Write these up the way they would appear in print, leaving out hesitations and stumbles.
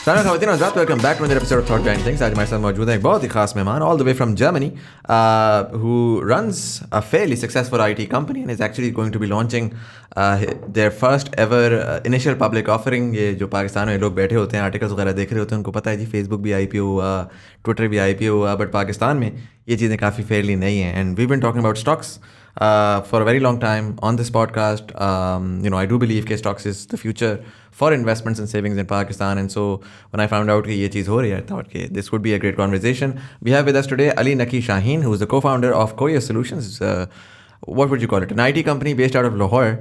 ख़वातीन हज़रात, welcome back to another episode of thought behind things. आज हमारे साथ मौजूद है एक बहुत ही खास मेहमान all the way from Germany who runs a fairly successful IT company and is actually going to be launching their first ever initial public offering. ये जो पाकिस्तान में लोग बैठे होते हैं आर्टिकल्स वगैरह देख रहे होते हैं उनको पता है जी फेसबुक भी IPO हुआ, ट्विटर भी IPO हुआ, बट पाकिस्तान में ये चीज़ें काफ़ी फेयरली नहीं हैं. And we been talking about stocks for a very long time on this podcast. I do believe that stocks is the future for investments and savings in Pakistan. And so when I found out that ये चीज़ हो रही है, I thought that this would be a great conversation. We have with us today Naqi Shaheen, who is the co-founder of Koya Solutions. What would you call it? An IT company based out of Lahore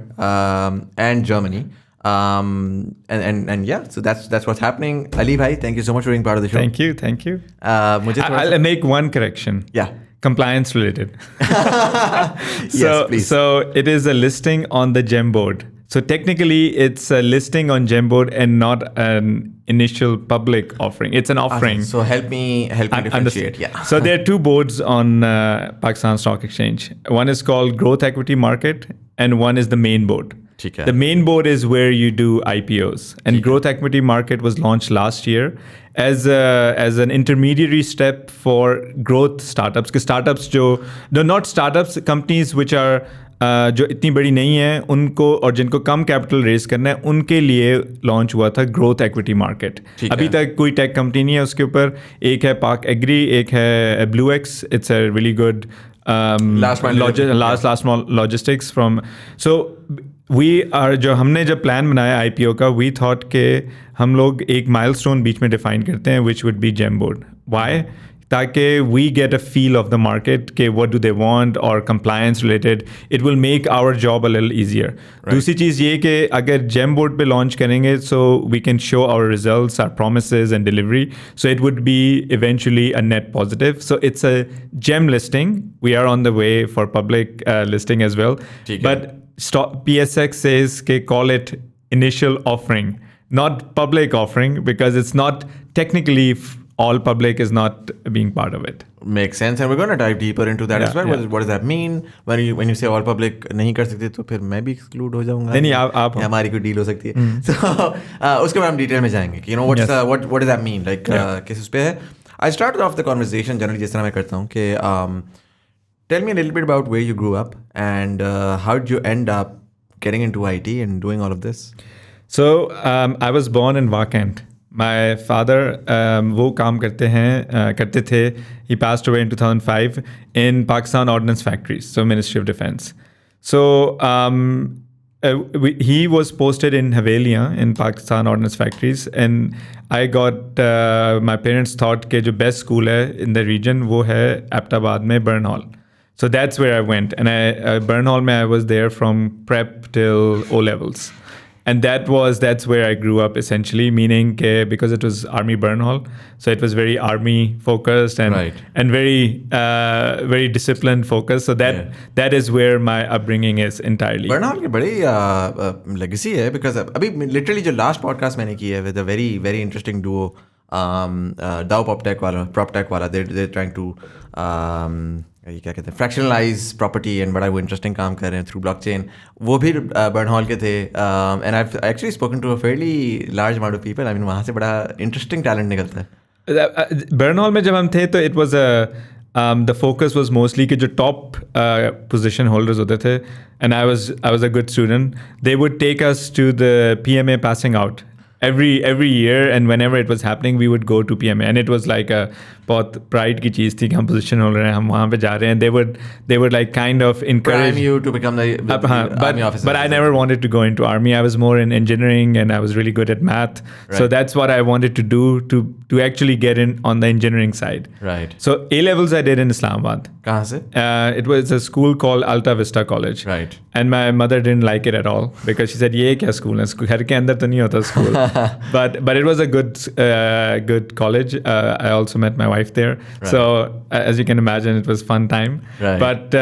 and Germany. And yeah, so that's what's happening. Ali bhai, thank you so much for being part of the show. Thank you. I'll make one correction. Yeah. Compliance related. Yes, please. So it is a listing on the GEM board. So technically it's a listing on GEM board and not an initial public offering. It's an offering. So help me differentiate. Yeah. So there are two boards on Pakistan Stock Exchange. One is called Growth Equity Market and one is the main board. The main board is where you do IPOs, and Growth Equity Market was launched last year as an intermediary step for growth startups. Because startups not startups, companies which are जो इतनी बड़ी नहीं है उनको और जिनको कम capital raise करना है उनके लिए लॉन्च हुआ था ग्रोथ एक्विटी मार्केट. अभी तक कोई टेक कंपनी नहीं है उसके ऊपर. एक है पाक एग्री, एक है blue ex. It's a really good last mile logistics from. So जो हमने जब प्लान बनाया IPO का, वी थॉट के हम लोग एक माइलस्टोन बीच में डिफाइन करते हैं which would be gem board. Why? ताकि we get a feel of the market के व्हाट डू दे वांट और compliance related. It will make our job a little easier. दूसरी चीज़ ये कि अगर जेम बोर्ड पे लॉन्च करेंगे so we can show our results, our promises and delivery. So it would be eventually a net positive. So it's a gem listing. We are on the way for public listing as well. But PSX says call it initial offering, not public offering, because it's not technically all public is not being part of it. Makes sense, and we're going to dive deeper into that as well. What does that mean when you say all public नहीं कर सकते तो फिर मैं भी exclude हो जाऊँगा? नहीं आप हमारी कोई डील हो सकती है. So उसके बाद हम डिटेल में जाएंगे कि what does that mean, like किस उस पे है. I started off the conversation generally जिस तरह मैं करता हूँ कि tell me a little bit about where you grew up and how did you end up getting into IT and doing all of this? So I was born in Wakant. My father वो काम करते थे. He passed away in 2005 in Pakistan Ordnance Factories, so Ministry of Defense. So he was posted in Haveliya in Pakistan Ordnance Factories, and I got my parents thought कि जो best school है in the region वो है Aptabad में Burnhall. So that's where I went, and Burnhall mein I was there from prep till O levels, and that's where I grew up essentially. Meaning because it was Army Burnhall, so it was very Army focused and very disciplined focused. So that is where my upbringing is entirely. Burnhall की बड़ी legacy है, because अभी literally जो last podcast मैंने की है with a very very interesting duo, Dow PropTech वाला, they're trying to ये क्या कहते हैं फ्रैक्शनलाइज प्रॉपर्टी एंड बड़ा वो इंटरेस्टिंग काम कर रहे हैं थ्रू ब्लॉकचेन. वो भी बर्नहॉल के थे. And I have actually spoken to a fairly large amount of people. I mean वहाँ से बड़ा इंटरेस्टिंग टैलेंट निकलता है. बर्नहॉल में जब हम थे तो it was the focus was mostly कि जो टॉप पोजीशन होल्डर्स होते थे, and I was a good student, they would take us to the PMA passing out every year, and whenever it was happening we would go to PMA, and it was like a बहुत pride की चीज़ थी कि हम position holder हैं, हम वहाँ पे जा रहे हैं. they would like kind of encourage you to become the army officer. But I never wanted to go into army. I was more in engineering and I was really good at math. So that's what I wanted to do to actually get in on the engineering side. Right. So A levels I did in Islamabad. कहाँ से? It was a school called Alta Vista College. Right. And my mother didn't like it at all because she said ये क्या school है, घर के अंदर तो नहीं होता school. but it was a good college. I also met my wife there. So as you can imagine, it was fun time. But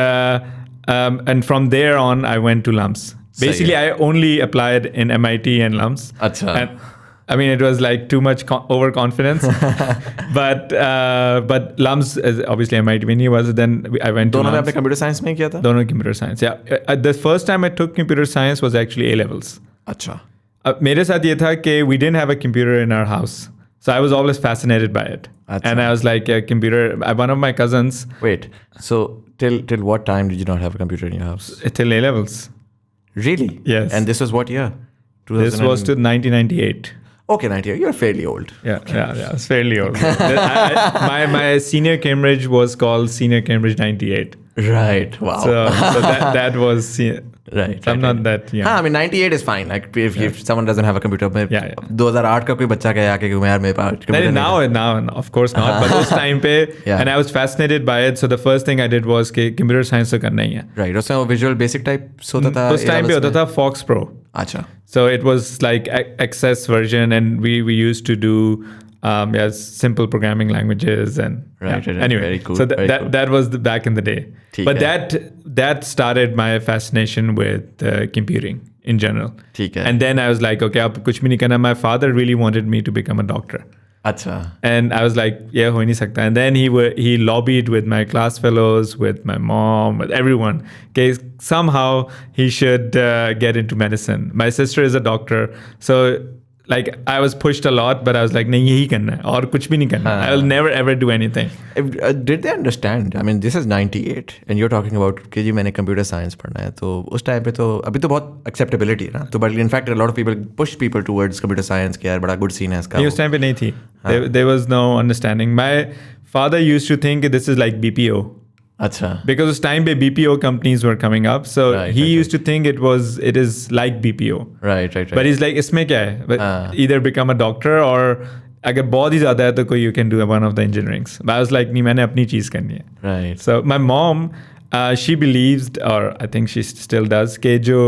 and from there on I went to LUMS. Basically I only applied in MIT and LUMS. Achha. And I mean it was like too much overconfidence. but LUMS is obviously MIT में नहीं was. Then I went to LUMS. दोनों में आपने computer science में किया था? दोनों computer science. Yeah. The first time I took computer science was actually A levels. अच्छा. मेरे साथ ये था कि we didn't have a computer in our house. So I was always fascinated by it. And I was like, a computer, one of my cousins. Wait, so till what time did you not have a computer in your house? Till A-levels. Really? Yes. And this was what year? This was to 1998. Okay, 98. You're fairly old. Yeah, it's fairly old. My senior Cambridge was called Senior Cambridge 98. Right. Wow. So that was... Right. I'm not that young. I mean, 98 is fine. Like if someone doesn't have a computer, 2008 का कोई बच्चा कहे आके कि यार मेरे पास computer नहीं now, of course not. But those time पे, and I was fascinated by it. So the first thing I did was कि computer science तो करना ही है. Right. उसमें वो visual basic type होता था. उस time पे होता था Fox Pro. अच्छा. So it was like XS version, and we used to do simple programming languages and right. Anyway, very cool. So cool. that was back in the day. But that started my fascination with computing in general. And then I was like, okay, ab kuch bhi nahi karna. My father really wanted me to become a doctor. Acha. And I was like, yeah, ho nahi sakta. And then he lobbied with my class fellows, with my mom, with everyone. Okay, somehow he should get into medicine. My sister is a doctor, so like I was pushed a lot, but I was like, nahi yahi karna hai aur kuch bhi nahi karna. I'll never ever do anything. Did they understand? I mean, this is 98 and you're talking about कि जी मैंने computer science पढ़ना है, तो उस time पे तो अभी तो बहुत acceptability है ना, तो but in fact a lot of people push people towards computer science कि यार बड़ा good scene है इसका. उस टाइम पे नहीं थी. There was no understanding. My father used to think this is like BPO. Achha. Because उस time पे BPO companies were coming up, so he used to think it is like BPO. Right. But he's like, इसमें क्या है? But either become a doctor or अगर बहुत ही ज़्यादा है तो कोई you can do one of the engineerings. But I was like, नहीं मैंने अपनी चीज़ करनी है. Right. So my mom, she believes, or I think she still does, कि जो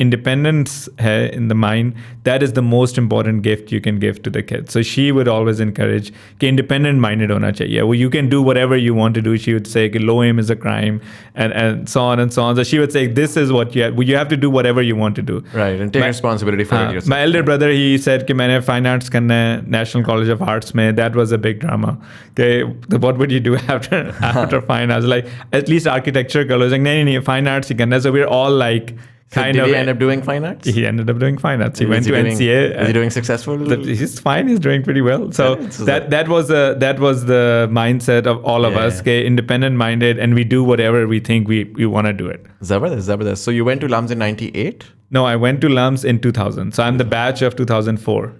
independence है in the mind, that is the most important gift you can give to the kids. So she would always encourage कि independent minded होना चाहिए. Well, you can do whatever you want to do. She would say कि low aim is a crime and so on and so on. So she would say this is what you have to do whatever you want to do. Right, and take responsibility for it yourself. My elder brother, he said कि मैंने fine arts करना है National College of Arts में. That was a big drama. Okay, what would you do after fine arts? Like at least architecture कर लो. He's like नहीं fine arts ही करना है. So we're all like kind of. Did he end up up doing fine arts? He ended up doing fine arts. He went to NCA. Is he doing successful? He's fine. He's doing pretty well. So that was the mindset of all of us. Okay, independent minded, and we do whatever we think we want to do it. Zabardast. So you went to LUMS in 98? No, I went to LUMS in 2000. So I'm the batch of 2004.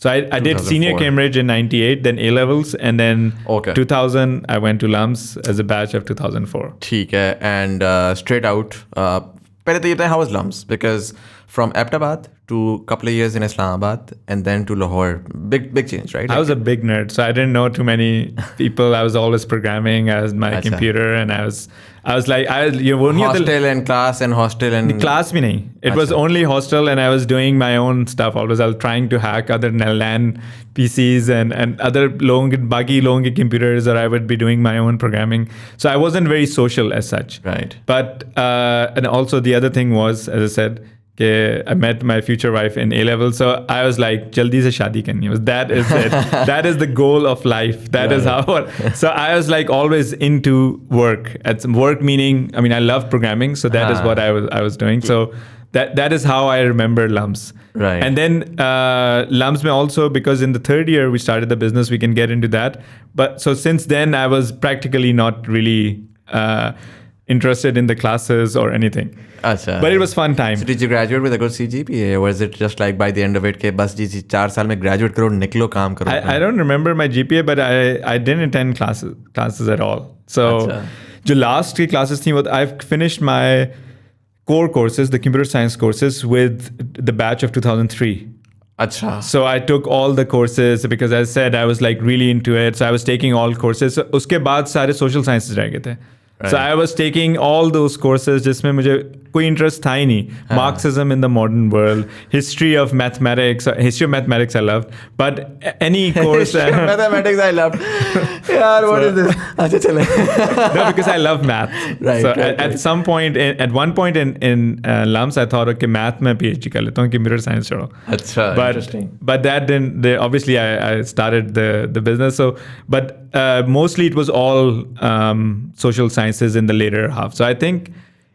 So I did senior Cambridge in 98, then A-levels, and then 2000 I went to LUMS as a batch of 2004. ठीक है, and straight out, पहले तो ये था how was LUMS? Because from Ahmedabad to a couple of years in Islamabad and then to Lahore, big change, right? I was a big nerd, so I didn't know too many people. I was always programming as my computer, and I was like, hostel and class and hostel and class bhi nahi. It was only hostel, and I was doing my own stuff. Always I was trying to hack other LAN PCs and other buggy long computers, or I would be doing my own programming. So I wasn't very social as such. Right. But and also the other thing was, as I said, I met my future wife in A-level, so I was like, jaldi se shaadi karni hai. That is it. That is the goal of life. That is how. So I was like always into work. At work meaning, I mean, I love programming, so that is what I was doing. So that is how I remember LUMS. Right. And then LUMS mein also, because in the third year we started the business, we can get into that. But so since then I was practically not really interested in the classes or anything. Achha. But it was fun time. So did you graduate with a good CGPA, or was it just like by the end of it के बस जी 4 साल में graduate करो निकलो काम करो? I don't remember my GPA, but I didn't attend classes at all. So जो last की classes थी, I've finished my core courses, the computer science courses, with the batch of 2003. Achha. So I took all the courses because, as I said, I was like really into it. So I was taking all courses. So उसके बाद सारे social sciences रह गए थे. Right. So I was taking all those courses जिसमें मुझे कोई interest था ही नहीं. Marxism in the modern world, history of mathematics I loved, but any course. History of mathematics I loved. यार, what is this? अच्छा चले. No, because I love math. Right. So at some point, at one point in LUMS, I thought, okay, math में PhD कर लेता हूँ, computer science छोड़ो. अच्छा, interesting. But that didn't. Obviously, I started the business. So, but mostly it was all social sciences in the later half. So I think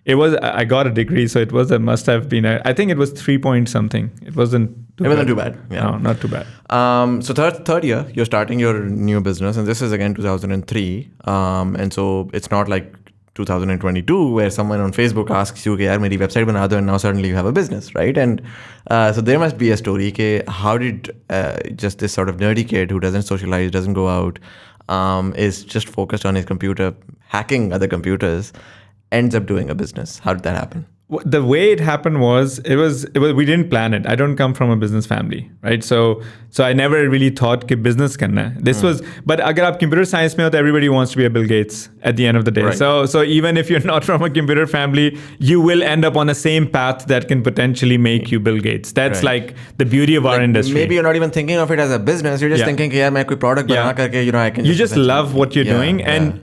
It was, I got a degree, so it was a must have been, I think it was 3 point something. It wasn't too bad. Yeah. No, not too bad. So third year, you're starting your new business, and this is again 2003. And so it's not like 2022 where someone on Facebook asks you, "Yaar, meri website bana do," and now suddenly you have a business, right? And so there must be a story. How did just this sort of nerdy kid who doesn't socialize, doesn't go out, is just focused on his computer, hacking other computers, ends up doing a business? How did that happen? The way it happened was we didn't plan it. I don't come from a business family, right? So I never really thought कि business करना है. This was, but अगर आप computer science में हो, तो everybody wants to be a Bill Gates at the end of the day. Right. So even if you're not from a computer family, you will end up on the same path that can potentially make you Bill Gates. That's like the beauty of our industry. Maybe you're not even thinking of it as a business. You're just thinking कि यार मैं कोई product बना करके, I can. You just love what you're doing, and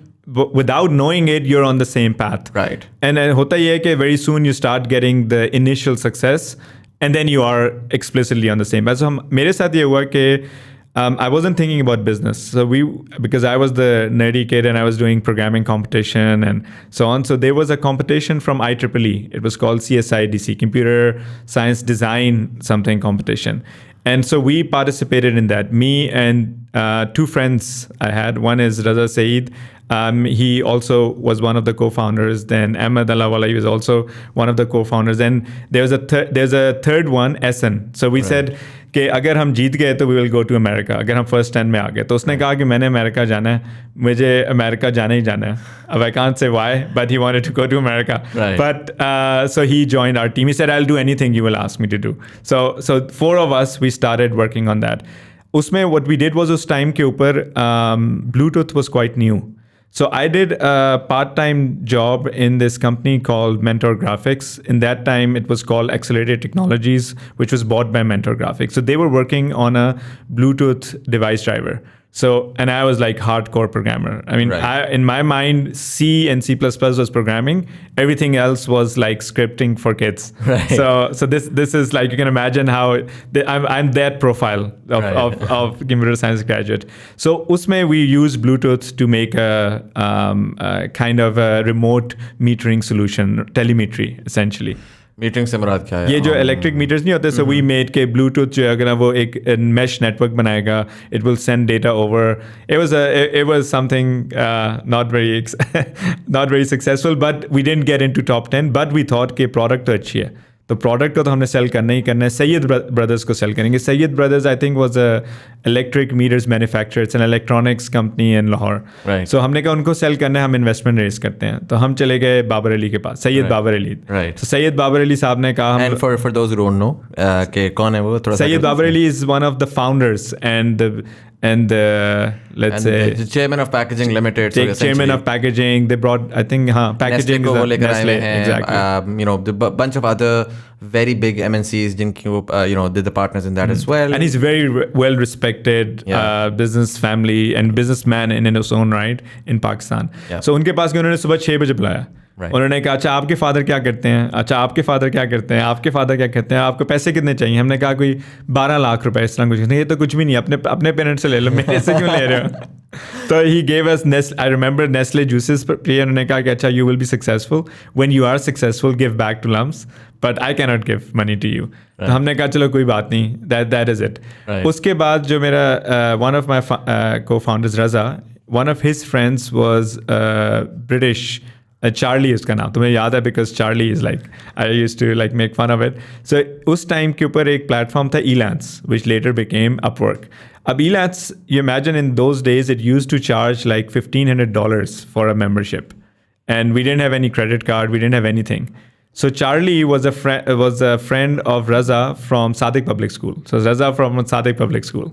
without knowing it, you're on the same path. Right. And then hota ye hai कि very soon you start getting the initial success, and then you are explicitly on the same path. So मेरे साथ ये हुआ कि I wasn't thinking about business. So because I was the nerdy kid and I was doing programming competition and so on. So there was a competition from IEEE. It was called CSIDC, Computer Science Design something competition. And so we participated in that. Me and two friends I had. One is Raza Saeed. He also was one of the co-founders. Then Ahmed Alawala, he was also one of the co-founders. And there's a third one, Hasan. So we said कि अगर हम जीत गए तो we will go to America. अगर हम first 10 में आ गए तो उसने कहा कि मैंने अमेरिका जाना है, मुझे अमेरिका जाना ही जाना है. अब I can't say why, but he wanted to go to America. Right. But so he joined our team. He said, I'll do anything you will ask me to do. So 4 of us, we started working on that. उसमें what we did was उस time के ऊपर Bluetooth was quite new. So I did a part-time job in this company called Mentor Graphics. In that time, it was called Accelerated Technologies, which was bought by Mentor Graphics. So they were working on a Bluetooth device driver. So, and I was like hardcore programmer. I mean, in my mind, C and C++ was programming. Everything else was like scripting for kids. Right. So this is like, you can imagine how I'm that profile of computer science graduate. So usme we use Bluetooth to make a kind of a remote metering solution, telemetry essentially. Meeting से मुराद क्या है? ये जो electric meters नहीं होते, so we made के Bluetooth जो है अगर वो एक मैश नेटवर्क बनाएगा, it will send data over. It was something not very successful, but we didn't get into top 10, but we thought कि प्रोडक्ट तो अच्छी है, तो प्रोडक्ट को तो हमने सेल करना ही करना है. सैयद ब्रदर्स को सेल करेंगे. Syed brothers I think was a electric meters manufacturer, it's an electronics company in Lahore. So हमने कहा उनको सेल करना है, हम इन्वेस्टमेंट रेज करते हैं. तो हम चले गए बाबर अली के पास, सैयद बाबर अली. तो सैयद बाबर अली साहब ने कहा, and for those who don't know कि कौन है वो, थोड़ा Syed Babar Ali is one of the founders and let's say the chairman of packaging limited. So chairman of packaging, they brought, I think packaging is Nestle, exactly. The bunch of other very big MNCs jinki did the partners in that as well. And he's very well respected business family and businessman in his own right in Pakistan. So उनके पास उन्होंने सुबह 6 बजे बुलाया. उन्होंने कहा, अच्छा आपके father क्या करते हैं, अच्छा आपके फादर क्या करते हैं, आपके फादर क्या करते हैं, आपको पैसे कितने चाहिए? हमने कहा कोई 12 लाख रुपए, इस तरह कुछ नहीं. ये तो कुछ भी नहीं, अपने पेरेंट्स से ले लो, मेरे से क्यों ले रहे हो? तो he gave us I remember Nestle juices. उन्होंने कहा कि अच्छा you will be successful, when you are successful give back to LUMS, but I cannot give money to you. तो हमने कहा चलो कोई बात नहीं, that is it. उसके बाद जो मेरा one of my co-founders Raza, one of his friends was British. Charlie उसका नाम तुम्हें याद है, because Charlie is like, I used to like make fun of it. So उस टाइम के ऊपर एक प्लेटफॉर्म था Elance, which later became Upwork. अब Elance, you imagine in those days it used to charge like $1,500 for a membership, and we didn't have any credit card, we didn't have anything. So Charlie was a friend of Raza from Sadiq Public School. So Raza from Sadiq Public School.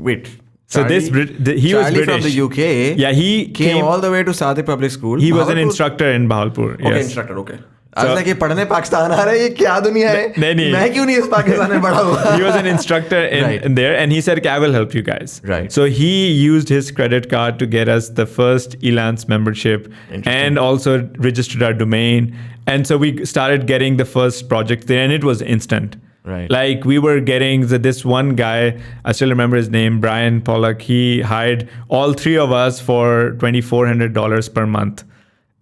Wait. So he was British from the UK. Yeah, he came all the way to Sadiq Public School. He was an instructor in Bahawalpur. Okay, instructor. Okay. I was like, ये पढ़ने पाकिस्तान आ रहा है, ये क्या दुनिया है? नहीं. मैं क्यों नहीं इस पाकिस्तान में पढ़ा हुआ? He was an instructor in there, and he said, I will help you guys. Right. So he used his credit card to get us the first Elance membership, and also registered our domain. And so we started getting the first project there, and it was instant. Right. Like we were getting this one guy, I still remember his name, Brian Pollock. He hired all 3 of us for $2,400 per month.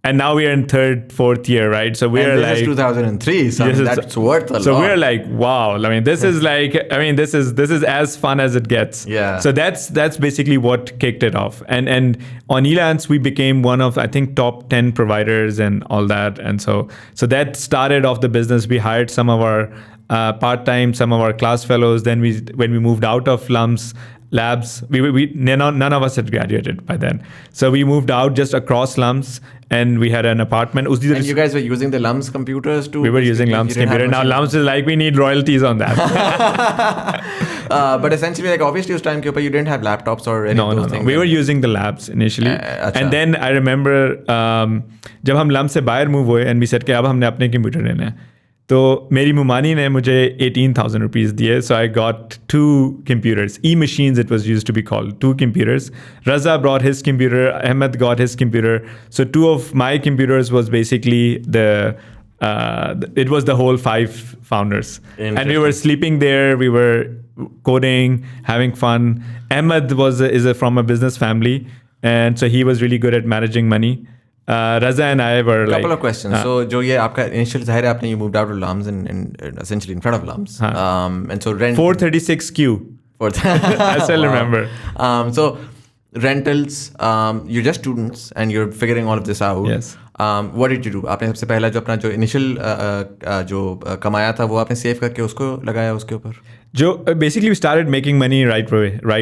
And now we are in third, fourth year, right? So we're and like this is 2003, so that's worth a lot. So we're like, wow. I mean, this is as fun as it gets. Yeah. So that's basically what kicked it off. And on Elance, we became one of, I think, top 10 providers and all that. And so that started off the business. We hired some of our part-time, some of our class fellows. Then when we moved out of LUMS labs, none of us had graduated by then. So we moved out just across LUMS, and we had an apartment. And you guys were using the LUMS computers too? We were using LUMS computer. Now LUMS is like, we need royalties on that. But essentially, like obviously, उस time के ऊपर you didn't have laptops or any of those things. We were using the labs initially, and then I remember जब हम LUMS से बाहर move हुए, and we said कि अब हमने अपने computer लेना है. तो मेरी मुमानी ने मुझे 18,000 rupees दिए, so I got 2 computers, e-machines it was used to be called, 2 computers. Raza brought his computer, Ahmed got his computer. So 2 of my computers was basically it was the whole 5 founders. And we were sleeping there, we were coding, having fun. Ahmed is from a business family, and so he was really good at managing money. Raza and I were couple of questions. So जो ये आपका initial ज़ाहिर है आपने you moved out of LUMS and essentially in front of LUMS. And so rent 436Q. I still remember. So rentals, you're just students and you're figuring all of this out. Yes. What did you do? आपने सबसे पहला जो अपना जो initial जो कमाया था वो आपने save करके उसको लगाया उसके ऊपर? Basically we started making money right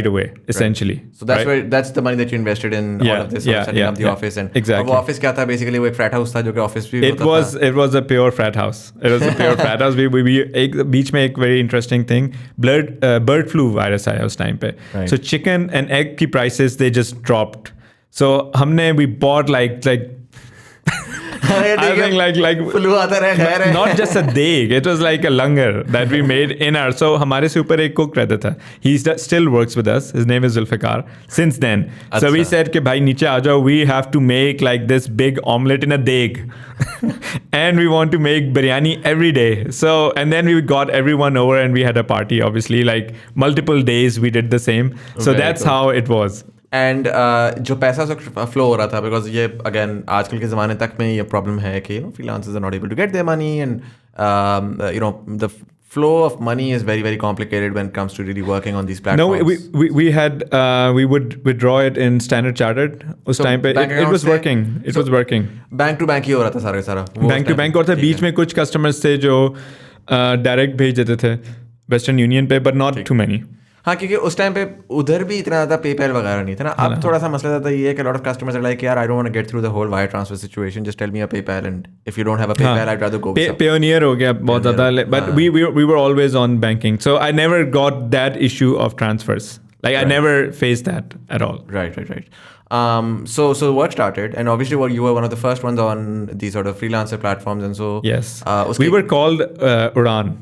away essentially. Right. So that's the money that you invested in all of this, setting up the office. And exactly. वो office क्या था? Basically वो एक frat house था जो कि office भी होता था. It was a pure frat house. It was a pure frat house. We एक बीच में एक very interesting thing, bird flu virus आया उस time पे. Right. So chicken and egg की prices they just dropped. So we bought like I think like not just a deg, it was like a langar that we made in our. So हमारे से ऊपर एक cook रहता था. He still works with us. His name is Zulfikar. Since then, so we said कि भाई नीचे आ जाओ. We have to make like this big omelette in a deg, and we want to make biryani every day. So and then we got everyone over and we had a party. Obviously, like multiple days we did the same. So that's how it was. And जो पैसा flow हो रहा था because ये again आजकल के ज़माने तक में ये प्रॉब्लम है कि freelancers are not able to get their money and the flow of money is very, very complicated when it comes to really working on these platforms. No, we would withdraw it in Standard Chartered. उस time पे it was working. It was working. Bank to bank ही हो रहा था सारा. Bank to bank और था बीच में कुछ customers थे जो direct भेज देते थे Western Union पे, but not too many. हाँ, क्योंकि उस टाइम पे उधर भी इतना ज़्यादा पेपैल वगैरह नहीं था ना. अब थोड़ा सा मसला ज़्यादा ये है कि lot of customers are like यार I don't want to get through the whole wire transfer situation, just tell me a PayPal and if you don't have a PayPal I rather go Payoneer हो गया बहुत ज़्यादा. But we were always on banking, so I never got that issue of transfers. Like I never faced that at all. Right. So work started, and obviously you were one of the first ones on these sort of freelancer platforms, and so yes, we were called Uran.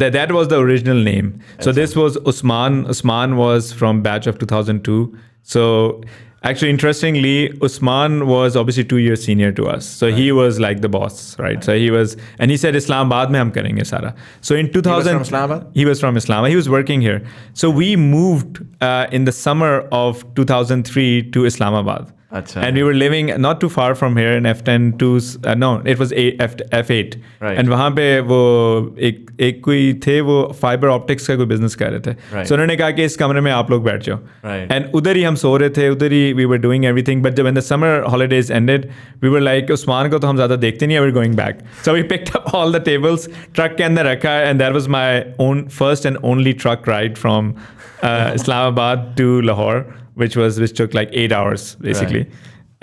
That was the original name. So this was Usman. Usman was from batch of 2002. So actually, interestingly, Usman was obviously 2 years senior to us. So he was like the boss, right? So he was, and he said, Islamabad mein hum karenge sara. So in 2000, he was from Islamabad? He was from Islamabad. He was working here. So we moved in the summer of 2003 to Islamabad. Achha. And we were living not too far from here in F10 to, no, it was F8. Right. And वहाँ पे वो एक कोई थे वो fibre optics का कोई business कर रहे थे. Right. So उन्होंने कहा कि इस कमरे में आप लोग बैठ जाओ. Right. And उधर ही हम सो रहे थे, उधर ही we were doing everything. But when the summer holidays ended, we were like Usman को तो हम ज़्यादा देखते नहीं, we're going back. So we picked up all the tables, truck के अंदर रखा, and that was my own first and only truck ride from Islamabad to Lahore, which took like 8 hours basically. Right.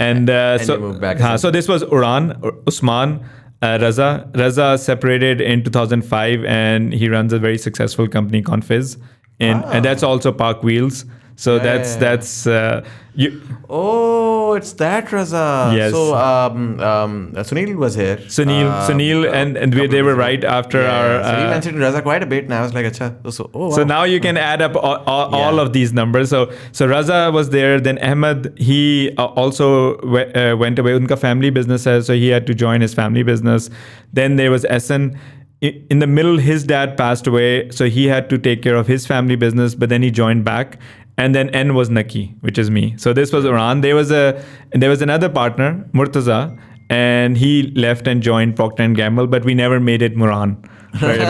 And so you moved back. So this was Usman, Raza separated in 2005, and he runs a very successful company called Fizz, and that's also Park Wheels. So that's you. Oh, it's that Raza. Yes. So Sunil was here. Sunil, and they were right after our. So he mentioned Raza quite a bit, and I was like, "Acha." So wow. So now you can add up all of these numbers. So Raza was there. Then Ahmed, he also went away. Unka family business hai, so he had to join his family business. Then there was Hasan. In the middle, his dad passed away, so he had to take care of his family business. But then he joined back. And then N was Naqi, which is me. So this was Iran. There was another partner, Murtaza, and he left and joined Procter & Gamble, but we never made it Moran. Right?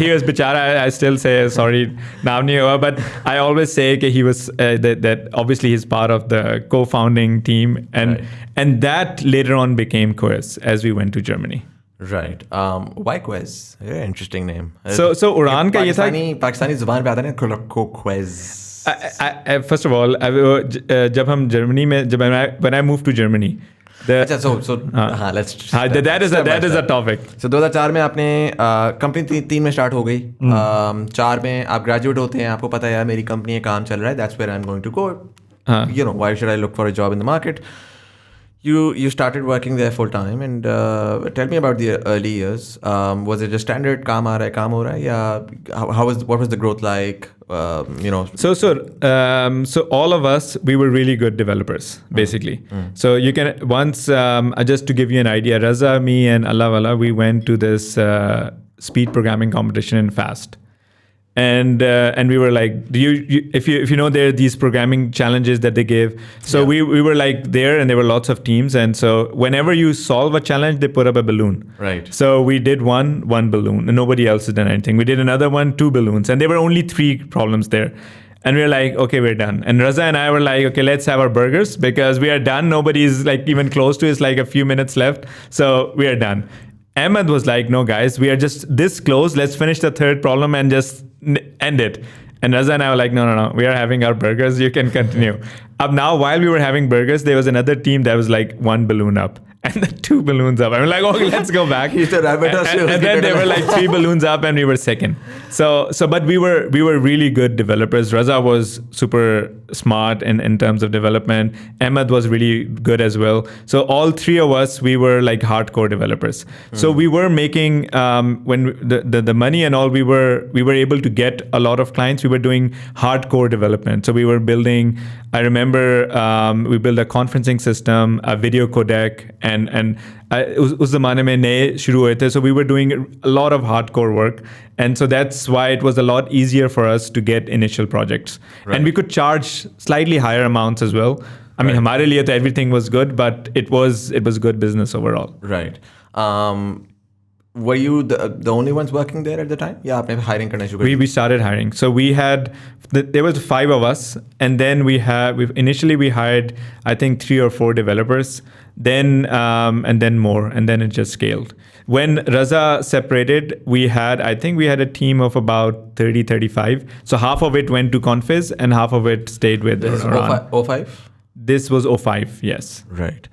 He was bichara. I still say sorry, naam nahi hua, but I always say that he was that obviously he's part of the co-founding team, and that later on became Quest as we went to Germany. Right. Why Quest? Very interesting name. So Uran का ये था पाकिस्तानी जुबान पे आता है ना Quest. First of all, जब हम Germany में when I moved to Germany. let's that is a topic. So 2004 में आपने कंपनी 3 में स्टार्ट हो गई, 4 में आप ग्रेजुएट होते हैं, आपको पता है यार मेरी कंपनी में काम चल रहा है, that's where I'm going to go. Why should I look for a job in the market? You started working there full time, and tell me about the early years. Was it just standard काम आ रहा है, काम हो रहा है, या what was the growth like? So all of us, we were really good developers, basically. So you can just to give you an idea, Raza, me, and Allah Wala, we went to this speed programming competition in FAST. And we were like, if you know, there are these programming challenges that they give. So we were like there, and there were lots of teams. And so whenever you solve a challenge, they put up a balloon. Right. So we did one balloon, and nobody else had done anything. We did another one, 2 balloons, and there were only 3 problems there. And we were like, okay, we're done. And Raza and I were like, okay, let's have our burgers because we are done. Nobody's like even close to it. It's like a few minutes left. So we are done. Ahmed was like, no, guys, we are just this close. Let's finish the 3rd problem and just end it. And Raza and I were like, no, we are having our burgers. You can continue. Now, while we were having burgers, there was another team that was like 1 balloon up. And the 2 balloons up. I'm like, okay, let's go back. and then there were like 3 balloons up, and we were second. So, but we were really good developers. Raza was super smart in terms of development. Ahmed was really good as well. So all 3 of us, we were like hardcore developers. So we were making when the money and all, we were able to get a lot of clients. We were doing hardcore development. So we were building. I remember we built a conferencing system, a video codec, and उस ज़माने में नए शुरू हुए थे, so we were doing a lot of hardcore work, and so that's why it was a lot easier for us to get initial projects, and we could charge slightly higher amounts as well. I mean, हमारे लिए तो everything was good, but it was good business overall. Right. Were you the only ones working there at the time? Yeah, आपने hiring करना शुरू किया. We started hiring. So we had there was 5 of us, and then initially we hired I think 3 or 4 developers, then and then more, and then it just scaled. When Raza separated, I think we had a team of about 30-35. So half of it went to Confiz, and half of it stayed with This Iran. 05? This was 05, yes. Right.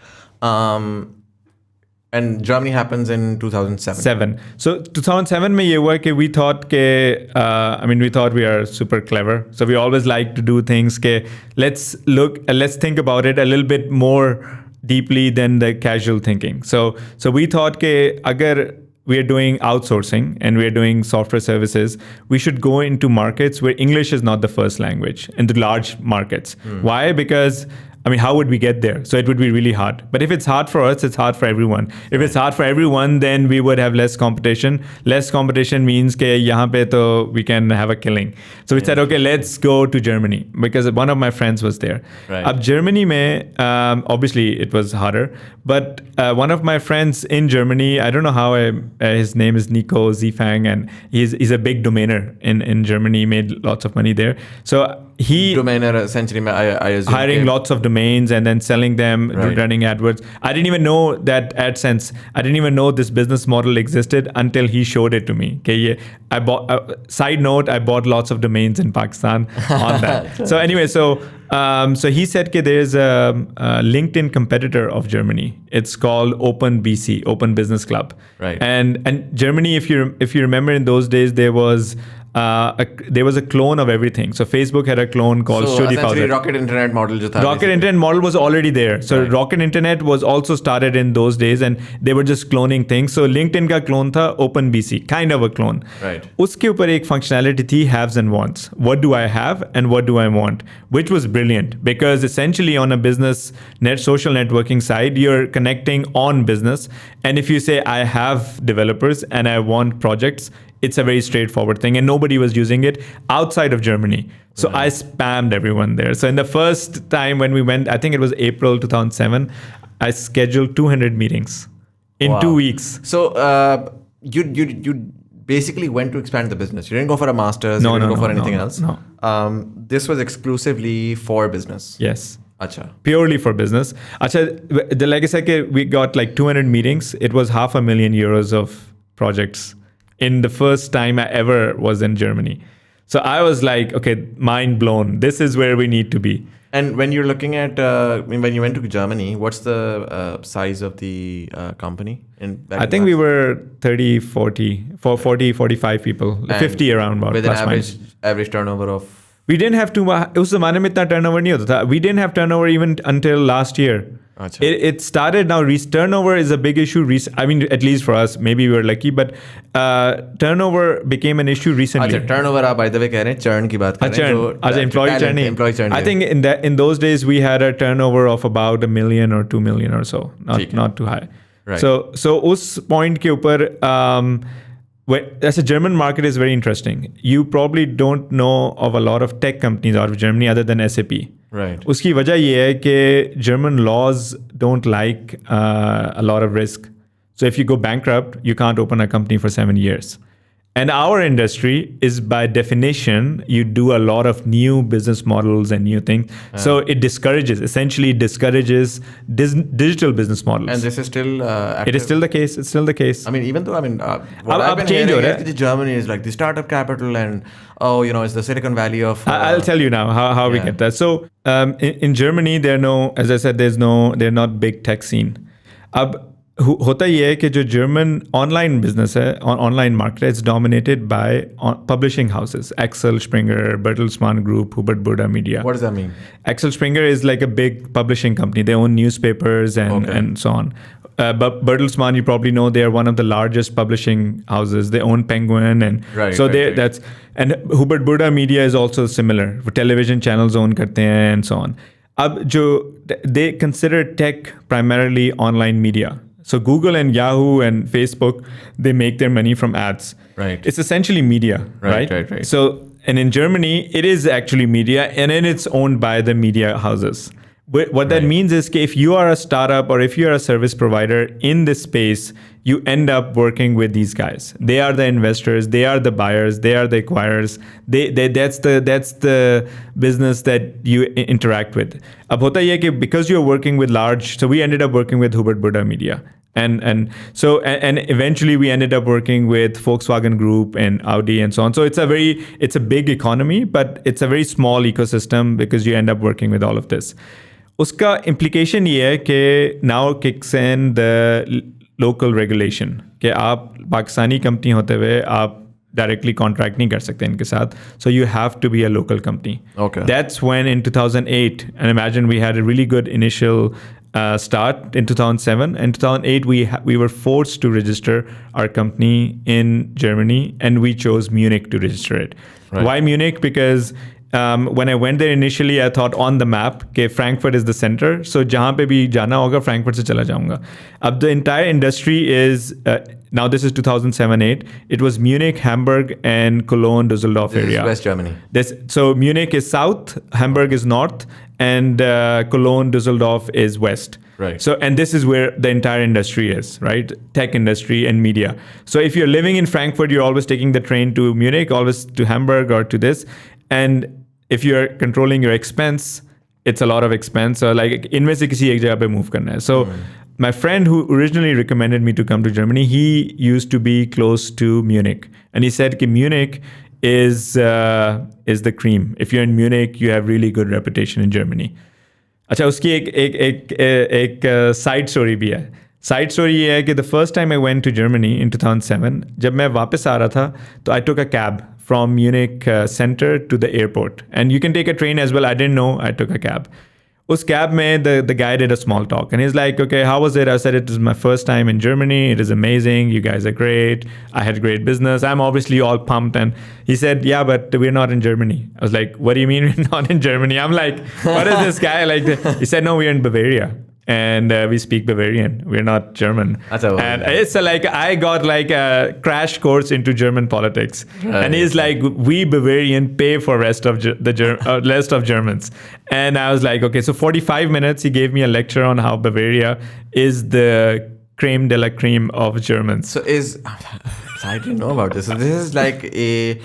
And Germany happens in 2007. So 2007 में ये हुआ कि we thought we thought we are super clever. So we always like to do things कि let's think about it a little bit more deeply than the casual thinking. So we thought कि अगर we are doing outsourcing and we are doing software services, we should go into markets where English is not the first language, in the large markets. Why? Because how would we get there? So it would be really hard. But if it's hard for us, it's hard for everyone. If it's hard for everyone, then we would have less competition. Less competition means कि यहाँ पे तो we can have a killing. So we said, okay, let's go to Germany, because one of my friends was there. Right. Ab Germany में, obviously it was harder, but one of my friends in Germany, I don't know how, his name is Nico Zifang, and he's a big domainer in Germany. He made lots of money there. So domainer essentially, I assume, hiring lots of domains and then selling them, running AdWords. I didn't even know that AdSense. I didn't even know this business model existed until he showed it to me. Okay, I bought. Side note: I bought lots of domains in Pakistan on that. So anyway, so he said that there's a LinkedIn competitor of Germany. It's called OpenBC, Open Business Club. Right. And Germany, if you remember, in those days there was a clone of everything. So Facebook had a clone called StudiVZ. Rocket Internet model jo tha. Rocket Internet model was already there. So Rocket Internet was also started in those days, and they were just cloning things. So LinkedIn ka clone tha OpenBC, kind of a clone. Right. Uske upar ek functionality thi, haves and wants. What do I have and what do I want? Which was brilliant, because essentially on a business social networking side, you're connecting on business. And if you say I have developers and I want projects, it's a very straightforward thing, and nobody was using it outside of Germany. So I spammed everyone there. So in the first time when we went, I think it was April 2007, I scheduled 200 meetings in Wow. 2 weeks. So you basically went to expand the business. You didn't go for a master's. No, you didn't no, go for no, anything no, else. no. This was exclusively for business. Yes. Acha. Purely for business. Acha, like I said, we got like 200 meetings. It was €500,000 of projects in the first time I ever was in Germany. So I was like, okay, mind blown. This is where we need to be. And when you're looking at, when you went to Germany, what's the size of the company? I think we were 30, 40, 45 people, and 50 around about. With an average turnover of? We didn't have to, उस ज़माने में इतना turnover नहीं होता था. We didn't have turnover even until last year. It started now. Turnover is a big issue. I mean, at least for us, maybe we were lucky, but turnover became an issue recently. Turnover आप by the way कह रहे हैं churn की बात कर रहे हैं. Churn. Employee churn. I think in those days we had a turnover of about 1 million or 2 million or so, not too high. Right. So उस point के ऊपर as a German market is very interesting. You probably don't know of a lot of tech companies out of Germany other than SAP. Right. उसकी वजह ये है कि German laws don't like a lot of risk. So if you go bankrupt, you can't open a company for 7 years. And our industry is by definition, you do a lot of new business models and new things. So it essentially discourages digital business models. And this is still active? It is still the case. It's still the case. I mean, even though, what I've been hearing is Germany is like the startup capital and, it's the Silicon Valley of... I'll tell you now how we get that. So in Germany, as I said, they're not big tech scene. होता ये है कि जो German online business है, online market, it's dominated by publishing houses. Axel Springer, Bertelsmann Group, Hubert Burda Media. What does that mean? Axel Springer is like a big publishing company. They own newspapers and so on. But Bertelsmann, you probably know, they are one of the largest publishing houses. They own Penguin, and and Hubert Burda Media is also similar. Television channels own करते हैं and so on. They consider tech primarily online media. So Google and Yahoo and Facebook, they make their money from ads. Right. It's essentially media, right? Right. So, and in Germany, it is actually media, and then it's owned by the media houses. What that means is if you are a startup or if you are a service provider in this space, you end up working with these guys. They are the investors, they are the buyers, they are the acquirers. That's the business that you interact with. Ab hota ye ki because you're working with large, so we ended up working with Hubert Burda Media. And eventually we ended up working with Volkswagen Group and Audi and so on. So it's a big economy, but it's a very small ecosystem because you end up working with all of this. Uska implication ye hai कि now kicks in the local regulation कि आप Pakistani company होते हुए आप directly contract नहीं कर सकते इनके साथ. So you have to be a local company. Okay. That's when in 2008, and imagine we had a really good initial start in 2007. In 2008, we were forced to register our company in Germany, and we chose Munich to register it. Right. Why Munich? Because when I went there initially, I thought on the map कि Frankfurt is the center. So जहाँ पे भी जाना होगा, Frankfurt से चला जाऊँगा. अब the entire industry is now this is 2007-8. It was Munich, Hamburg, and Cologne, Düsseldorf area. This is West Germany. So Munich is south, Hamburg is north, and Cologne, Düsseldorf is west. Right. So, and this is where the entire industry is, right? Tech industry and media. So if you're living in Frankfurt, you're always taking the train to Munich, always to Hamburg or to this. And if you're controlling your expense, it's a lot of expense. So like इनमें से किसी एक जगह पे move करना है. So my friend who originally recommended me to come to Germany, he used to be close to Munich. And he said that Munich is the cream. If you're in Munich, you have really good reputation in Germany. अच्छा उसकी एक side story भी है. Side story ये है कि the first time I went to Germany in 2007, जब मैं वापस आ रहा था, तो I took a cab from Munich center to the airport. And you can take a train as well. I didn't know. I took a cab. Us cab mein, the guy did a small talk. And he's like, okay, how was it? I said, it was my first time in Germany. It is amazing. You guys are great. I had great business. I'm obviously all pumped. And he said, yeah, but we're not in Germany. I was like, what do you mean we're not in Germany? I'm like, what is this guy like? He said, no, we're in Bavaria. And we speak Bavarian. We're not German. And it's like I got like a crash course into German politics. Right. And he's like, we Bavarian pay for rest of Germans. And I was like, okay. So 45 minutes, he gave me a lecture on how Bavaria is the creme de la creme of Germans. So I didn't know about this. So this is like a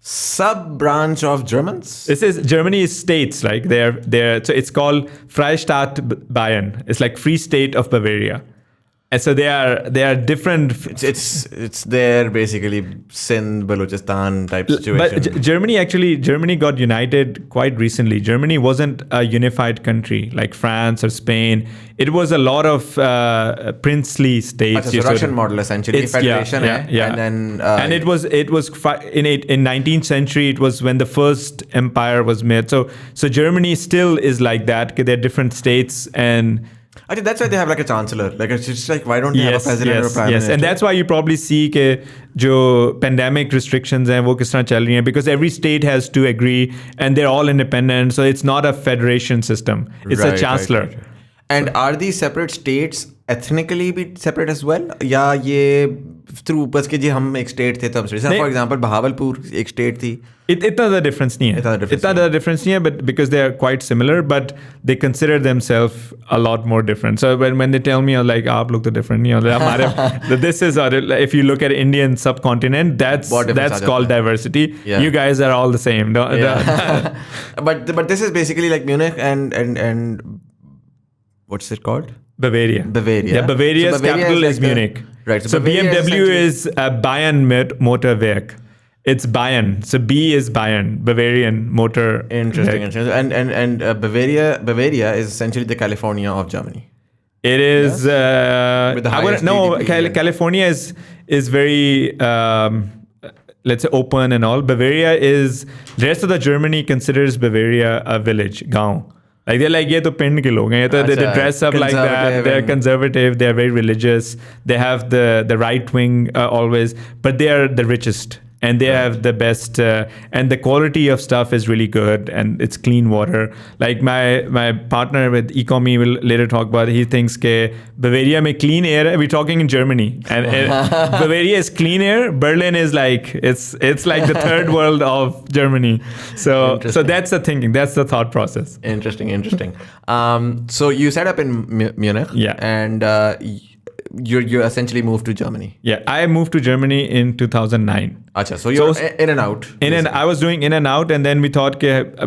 sub branch of Germans. This is Germany is states, like they're so it's called Freistaat Bayern. It's like Free State of Bavaria. And so they are different. It's there basically Sindh, Balochistan type situation. But Germany got united quite recently. Germany wasn't a unified country like France or Spain. It was a lot of princely states. So Russian model essentially, federation. Yeah. And then and it was in 19th century. It was when the first empire was made. So Germany still is like that. They're different states and. I think that's why they have like a chancellor. Like it's just like why don't they have a president or a prime minister? And that's why you probably see के जो pandemic restrictions हैं वो किस तरह चल रही हैं because every state has to agree and they're all independent. So it's not a federation system. It's a chancellor. Right. And are these separate states ethnically be separate as well? या ये through बस के जी हम एक state थे तब से for example Bahawalpur एक state थी. इतना ज़्यादा difference नहीं है. इतना ज़्यादा difference नहीं है, but because they are quite similar, but they consider themselves a lot more different. So when they tell me, I'm like, आप लोग तो different नहीं हो. This is if you look at Indian subcontinent, that's called diversity. Yeah. You guys are all the same. But this is basically like Munich and what's it called? Bavaria. Yeah, Bavaria's capital is Munich. Right. So BMW is Bayern Motorwerk. It's Bayern. So B is Bayern, Bavarian Motor. Interesting. And Bavaria is essentially the California of Germany. It is. With the highest GDP. California is very. Let's say open and all. Bavaria is. The rest of the Germany considers Bavaria a village, गाँव. Like they're like, ये तो पिंड के लोग हैं. They dress up like that. They're conservative. They're very religious. They have the right wing always, but they are the richest. And they have the best, and the quality of stuff is really good, and it's clean water. Like my partner with Ecomi will later talk about. He thinks that Bavaria में clean air. We're talking in Germany, and Bavaria is clean air. Berlin is like it's like the third world of Germany. So that's the thinking. That's the thought process. Interesting. So you set up in Munich, and you essentially moved to Germany. Yeah, I moved to Germany in 2009. Acha, so you're in and out. I was doing in and out, and then we thought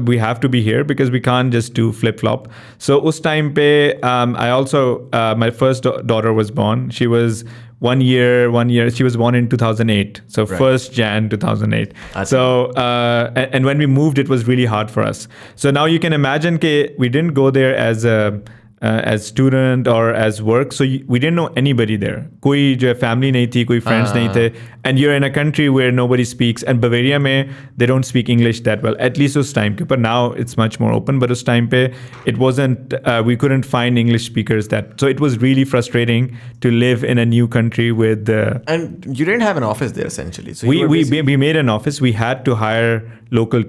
we have to be here because we can't just do flip-flop. So us time pe, I also, my first daughter was born. She was 1 year. She was born in 2008. So right. 1st Jan 2008. Achha. So, and when we moved, it was really hard for us. So now you can imagine that we didn't go there as student or as work, so we didn't know anybody there. Koi jo family nahi thi, koi friends nahi the, and you're in a country where nobody speaks. And Bavaria mein they don't speak English that well. At least us time pe, but now it's much more open. But us time pe it wasn't. We couldn't find English speakers so it was really frustrating to live in a new country with. And you didn't have an office there essentially. So we made an office. We had to hire local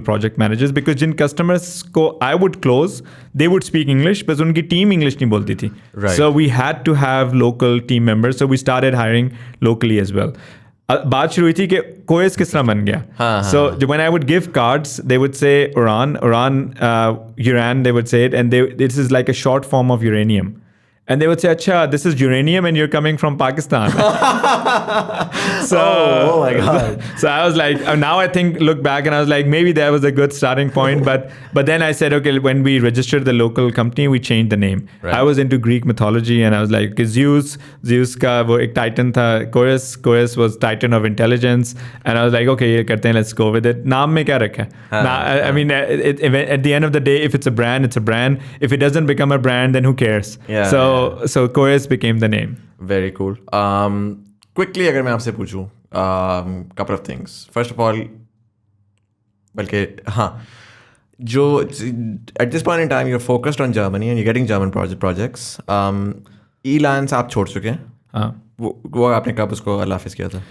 project managers because jin customers ko I would close, they would speak English, but unki team English nahi bolti thi. Right. So we had to have local team members. So we started hiring locally as well. बात शुरू हुई थी कि कोएस किस तरह बन गया. So when I would give cards, they would say Uran, they would say it, and this is like a short form of uranium. And they would say, "Acha, this is uranium, and you're coming from Pakistan." Oh my God! So I was like, now I look back, and I was like, maybe that was a good starting point. But then I said, okay, when we registered the local company, we changed the name. Right. I was into Greek mythology, and I was like, Zeus ka wo ek titan tha. Coeus was titan of intelligence, and I was like, okay, ye karte hain, let's go with it. Naam mein kya rakha? I mean, at the end of the day, if it's a brand, it's a brand. If it doesn't become a brand, then who cares? Yeah. So Coeus became the name. Very cool. Quickly, अगर मैं आपसे पूछूं, couple of things. First of all, बल्कि हाँ, जो at this point in time you're focused on Germany and you're getting German projects. E-Lance आप छोड़ चुके हैं. हाँ. वो आपने कब उसको अल्लाह हाफिज़ किया था?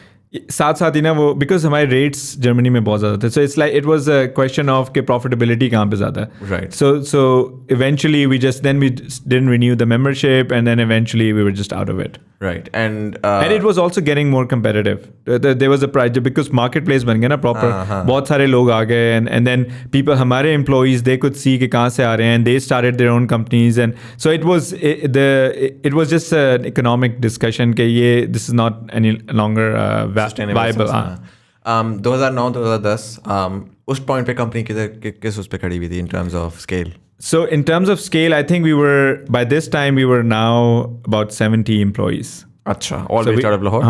साथ साथ ही ना वो बिकॉज हमारे रेट्स जर्मनी में बहुत ज़्यादा थे so it's like it was a question of कि प्रॉफिटेबिलिटी कहाँ पे ज़्यादा है Right. so eventually we didn't renew the membership and then eventually we were just out of it. Right. And it was also getting more competitive. There was a price because marketplace बन गया ना proper. बहुत सारे लोग आ गए and then people हमारे employees they could see कि कहाँ से आ रहे हैं and they started their own companies and so it was just an economic discussion कि ये this is not any longer viable. 2009-2010 उस पॉइंट पे कंपनी किस उस पे खड़ी हुई थी in terms of scale? So in terms of scale, I think by this time we were now about 70 employees. Acha, all based out of Lahore?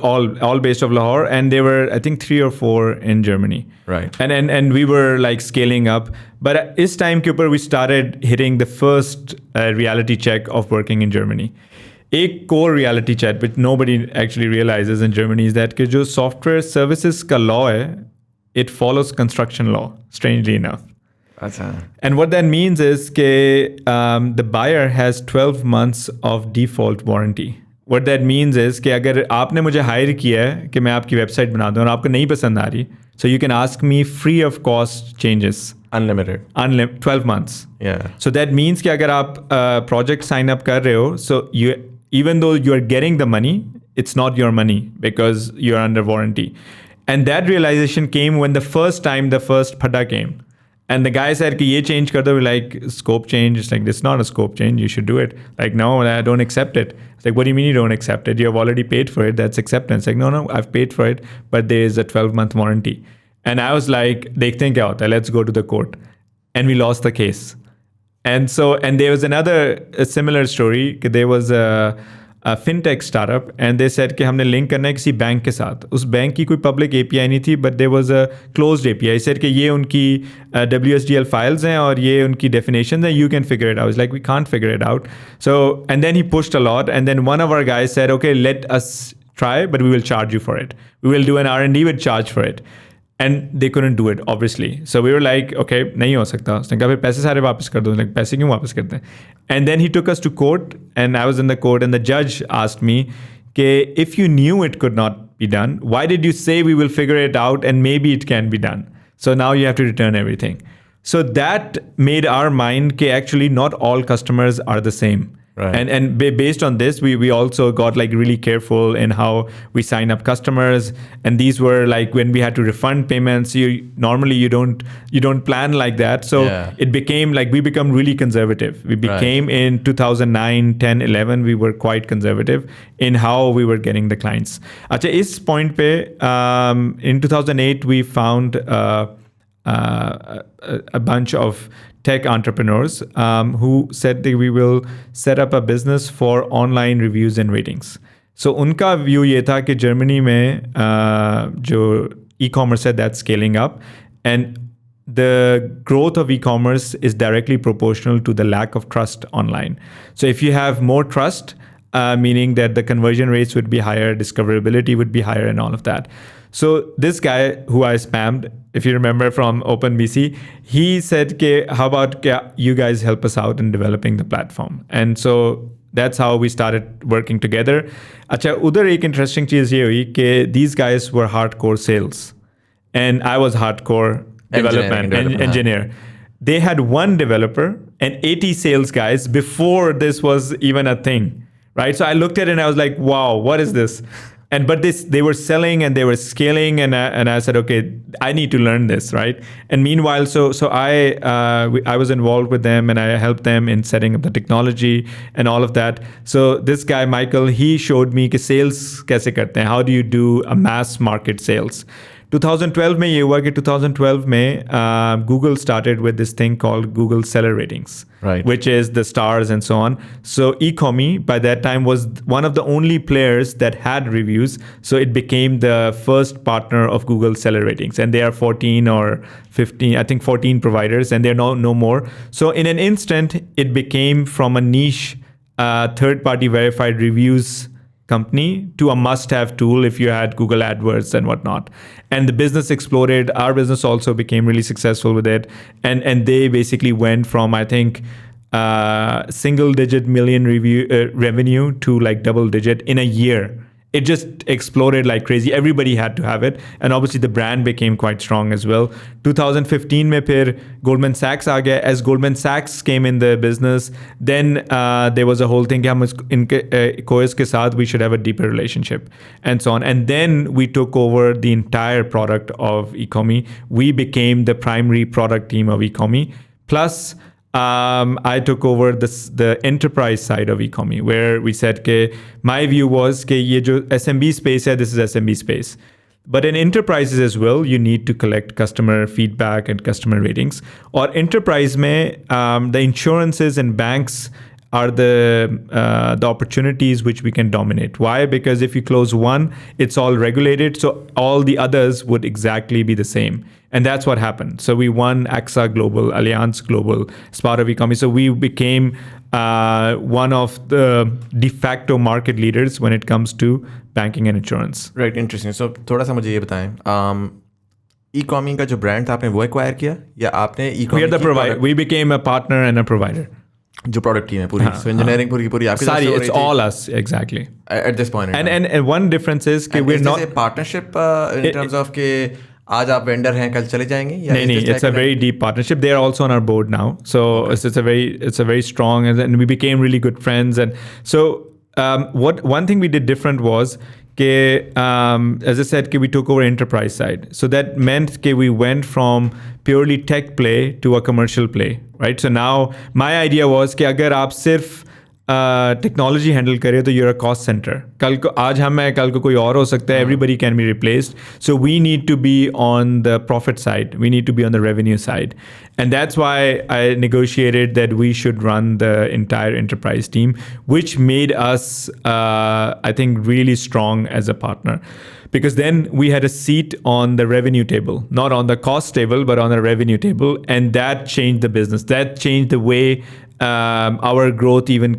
All based of Lahore, and there were I think 3 or 4 in Germany. Right. And we were like scaling up. But at this time, Cooper, we started hitting the first reality check of working in Germany. A core reality check, which nobody actually realizes in Germany, is that जो software services का law है, it follows construction law, strangely enough. And what that means is that the buyer has 12 months of default warranty. What that means is कि अगर आपने मुझे higher किया है कि मैं आपकी वेबसाइट बना दूँ और आपको नहीं पसंद आ रही, so you can ask me free of cost changes. Unlimited. 12 months. Yeah. So that means कि अगर आप project sign up कर रहे हो, so even though you are getting the money, it's not your money because you are under warranty. And that realization came when the first phada came. And the guy said कि ये change कर दो, like scope change. It's like, it's not a scope change. You should do it. Like, no, I don't accept it. It's like, what do you mean you don't accept it? You have already paid for it. That's acceptance. Like, no, I've paid for it, but there is a 12-month warranty. And I was like, देखते हैं क्या होता है. Let's go to the court. And we lost the case. And there was a similar story. There was a fintech startup and they said कि हमने link करना है किसी बैंक के साथ. उस बैंक की कोई पब्लिक API नहीं थी, but there was a closed API. said कि ये उनकी WSDL files हैं और ये उनकी definitions हैं. You can figure it out. I was like, we can't figure it out. So and then he pushed a lot and then one of our guys said, okay, let us try, but we will charge you for it. We will do an R&D with charge for it. And they couldn't do it, obviously. So we were like, okay, नहीं हो सकता. उसने कहा फिर पैसे सारे वापस कर दो. Like, पैसे क्यों वापस करते हैं? And then he took us to court, and I was in the court, and the judge asked me, if you knew it could not be done, why did you say we will figure it out and maybe it can be done? So now you have to return everything. So that made our mind that actually not all customers are the same. Right. And based on this, we also got like really careful in how we sign up customers. And these were like when we had to refund payments. Normally you don't plan like that. So it became like we become really conservative. We became in 2009, 10, 11. We were quite conservative in how we were getting the clients. Acha, is point pe in 2008 we found a bunch of tech entrepreneurs who said that we will set up a business for online reviews and ratings. So उनका view ये था कि Germany में जो e-commerce है that's scaling up and the growth of e-commerce is directly proportional to the lack of trust online. So if you have more trust, meaning that the conversion rates would be higher, discoverability would be higher and all of that. So this guy who I spammed, if you remember from OpenBC, he said, how about you guys help us out in developing the platform? And so that's how we started working together. Acha, udhar ek interesting cheez ye hui कि these guys were hardcore sales and I was hardcore development engineer. They had one developer and 80 sales guys before this was even a thing, right? So I looked at it and I was like, wow, what is this? But they were selling and they were scaling, and I said, okay, I need to learn this, right? And meanwhile, so I was involved with them and I helped them in setting up the technology and all of that. So this guy Michael, he showed me कि sales कैसे करते हैं, how do you do a mass market sales? 2012 में ये हुआ कि 2012 में Google started with this thing called Google Seller Ratings, right, which is the stars and so on. So Ecomi by that time was one of the only players that had reviews. So it became the first partner of Google Seller Ratings. And they are 14 or 15, I think 14 providers, and they're no more. So in an instant, it became from a niche third-party verified reviews company to a must-have tool if you had Google AdWords and whatnot. And the business exploded. Our business also became really successful with it. And they basically went from, I think, single-digit million revenue to like double-digit in a year. it just exploded like crazy. Everybody had to have it. And obviously the brand became quite strong as well. 2015 mein phir Goldman Sachs aa gaya. As Goldman Sachs came in the business, then there was a whole thing कि हम Kois के साथ we should have a deeper relationship and so on. And then we took over the entire product of Ecomi. We became the primary product team of Ecomi. Plus I took over the enterprise side of Ecomi, where we said that my view was that ye jo SMB space hai, this is SMB space. But in enterprises as well, you need to collect customer feedback and customer ratings. Or enterprise mein, the insurances and banks are the opportunities which we can dominate. Why? Because if you close one, it's all regulated, so all the others would exactly be the same. And that's what happened. So we won AXA Global, Allianz Global, as part of Ecomi. So we became one of the de facto market leaders when it comes to banking and insurance. Right, interesting. So थोड़ा सा मुझे ये बताएं, Ecomi का जो brand था आपने वो acquire किया या आपने Ecomi We are the provider. We became a partner and a provider. जो product team है पूरी, so engineering पूरी आपके साथ हो रही थी. It's all us, exactly. At this point. And one difference is that we're not a partnership in terms of के आज आप vendor हैं कल चले जाएंगे या नहीं, it's a very deep partnership. They are also on our board now, so it's a very strong, and we became really good friends. And so one thing we did different was as I said, we took over enterprise side. So that meant we went from purely tech play to a commercial play, right? So now my idea was कि अगर आप सिर्फ technology handle करे तो you're a cost centre. कल को आज हम है, कल को कोई और हो सकता है. Everybody can be replaced. So we need to be on the profit side. We need to be on the revenue side. And that's why I negotiated that we should run the entire enterprise team, which made us, I think, really strong as a partner. Because then we had a seat on the revenue table, not on the cost table, but on the revenue table. And that changed the business. That changed the way our growth even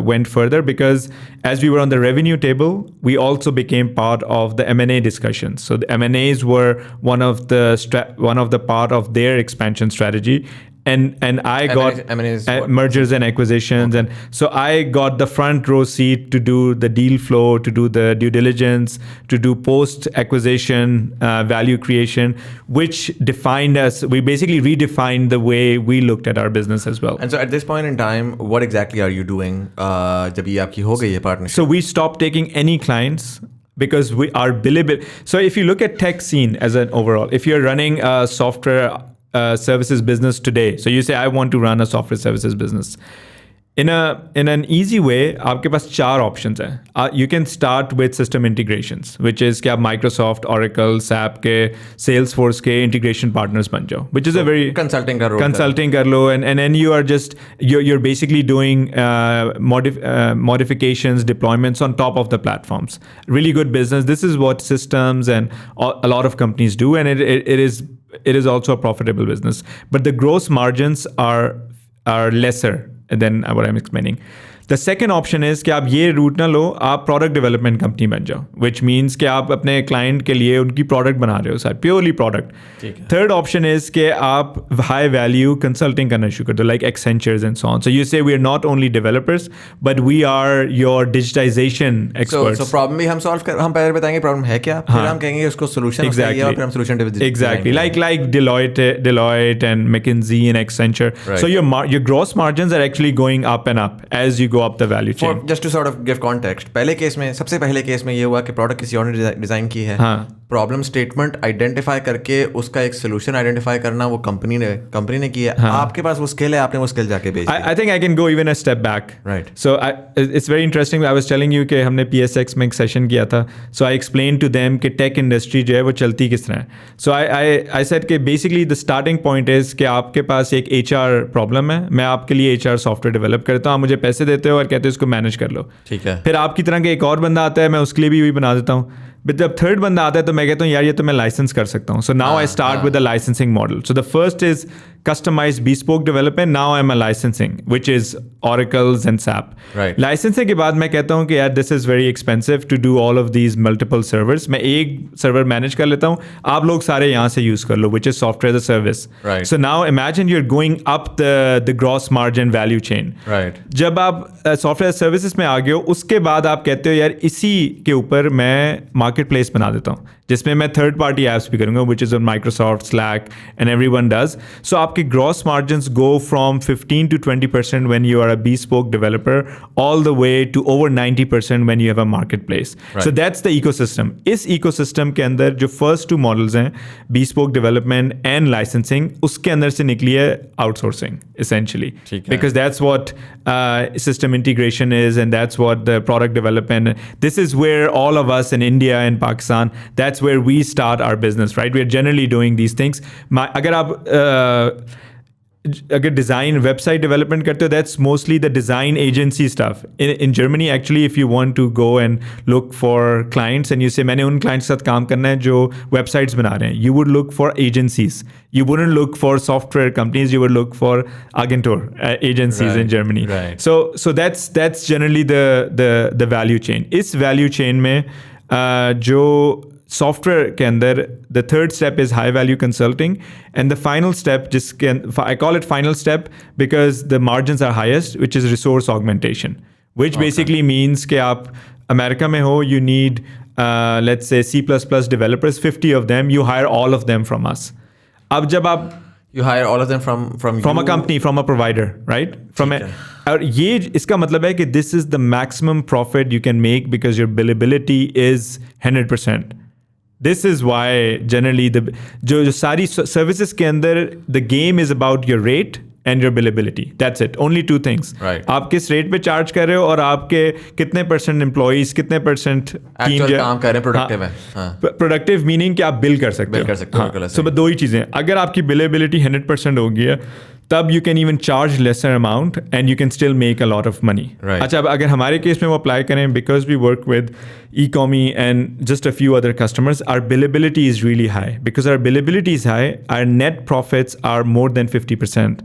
went further, because as we were on the revenue table, we also became part of the M&A discussions. So the M&As were one of the part of their expansion strategy. And I got mergers and acquisitions. Okay. And so I got the front row seat to do the deal flow, to do the due diligence, to do post-acquisition value creation, which defined us. We basically redefined the way we looked at our business as well. And so at this point in time, what exactly are you doing जब ये आपकी हो गई है partnership? So we stopped taking any clients, because we are billable. So if you look at tech scene as an overall, if you're running a software services business today, so you say I want to run a software services business, in an easy way आपके पास 4 options हैं. You can start with system integrations, which is कि आप Microsoft, Oracle, SAP के Salesforce के integration partners बन जाओ, which is a very consulting कर लो, and then you are just you're basically doing modifications, deployments on top of the platforms. Really good business. This is what systems and a lot of companies do, and it is also a profitable business. But the gross margins are lesser than what I'm explaining. The second option is कि आप ये root ना लो, आप product development company बन जाओ, which means कि आप अपने क्लाइंट के लिए उनकी प्रोडक्ट बना रहे हो sir, purely product. Third option is कि आप हाई वैल्यू कंसल्टिंग करना शुरू कर दो, like Accentures and so on. So you see we are not only developers, but we are your digitization experts. So problem भी हम पहले बताएंगे प्रॉब्लम है क्या, फिर हम कहेंगे उसको सोल्यूशन चाहिए और फिर हम solution exactly like Deloitte and McKinsey and Accenture. So your gross margins are actually going up and up as you go up the value chain. Just to sort of give context, सबसे पहले case में ये हुआ कि product किसी और ने design की है, प्रॉब्लम स्टेटमेंट आइडेंटिफाई करके उसका एक सोल्यूशन आइडेंटिफाई करना वो कंपनी ने किया. आपके पास वो स्किल है, आपने वो स्किल जाके भेज दिया. I think I can go even a step back. Right. So it's very interesting. I was telling you कि हमने PSX में एक सेशन किया था. So I explained to them कि टेक इंडस्ट्री जो है वो चलती किस तरह है. So I said कि basically the starting point is कि आपके पास एक HR प्रॉब्लम है, मैं आपके लिए HR सॉफ्टवेयर डेवलप करता हूँ, आप मुझे पैसे देते हो और कहते हो इसको मैनेज कर लो. ठीक है. फिर आपकी तरह का एक और बंदा आता है, मैं उसके लिए भी वही बना देता हूँ. बट जब थर्ड बंदा आता है तो मैं कहता हूँ यार ये तो मैं लाइसेंस कर सकता हूँ. So now I start with the licensing model. So the first is customized bespoke development. Now I'm a licensing, which is Oracles and SAP. Right. Licensing के बाद मैं कहता हूँ कि यार this is very expensive to do all of these multiple servers. मैं एक server manage कर लेता हूँ, आप लोग सारे यहाँ से use कर लो, which is software as a service. Right. So now imagine you're going up the gross margin value chain. Right. जब आप software as services में आ गए हो, उसके बाद आप कहते हो यार इसी के ऊपर मैं marketplace बना देता हूँ, जिसमें मैं थर्ड पार्टी एप्स भी करूँगा, which is on Microsoft, Slack, and everyone does. So आपके gross margins go from 15 to 20% when you are a bespoke developer, all the way to over 90% when you have a marketplace. Right. So that's the ecosystem. इस ecosystem के अंदर जो first two models हैं, bespoke development and licensing, उसके अंदर से निकली है outsourcing essentially. Because that's what system integration is, and that's what the product development. This is where all of us in India and Pakistan, that's where we start our business, right? We are generally doing these things. अगर आप अगर design website development करते हो, that's mostly the design agency stuff. In Germany, actually, if you want to go and look for clients and you say मैंने उन clients के साथ काम करना है जो websites बना रहे हैं, you would look for agencies. You wouldn't look for software companies. You would look for agentur agencies in Germany. Right. So that's generally the value chain. इस value chain में जो software के अंदर the third step is high value consulting, and the final step I call it final step because the margins are highest, which is resource augmentation, which basically means कि आप America में हो, you need let's say C++ developers, 50 of them, you hire all of them from us. अब जब आप You hire all of them from a company, from a provider, right? और ये इसका मतलब है कि this is the maximum profit you can make because your billability is 100%. This is why generally जो सारी services के अंदर the game is about your rate and your billability. That's it. Only two things. Right. आप किस rate पे charge कर रहे हो और आपके कितने % एम्प्लॉइज, कितने % Actual काम कर रहे हैं, प्रोडक्टिव है. प्रोडक्टिव मीनिंग कि आप बिल कर सकते हो. So दो ही चीज़ें. अगर आपकी billability 100% होगी है, तब you can even charge lesser amount and you can still make a lot of money. Right. अच्छा, अब अगर हमारे केस में वो अप्लाई करें, because we work with e-commy and just a few other customers, our billability is really high. Because our billability is high, our net profits are more than 50%.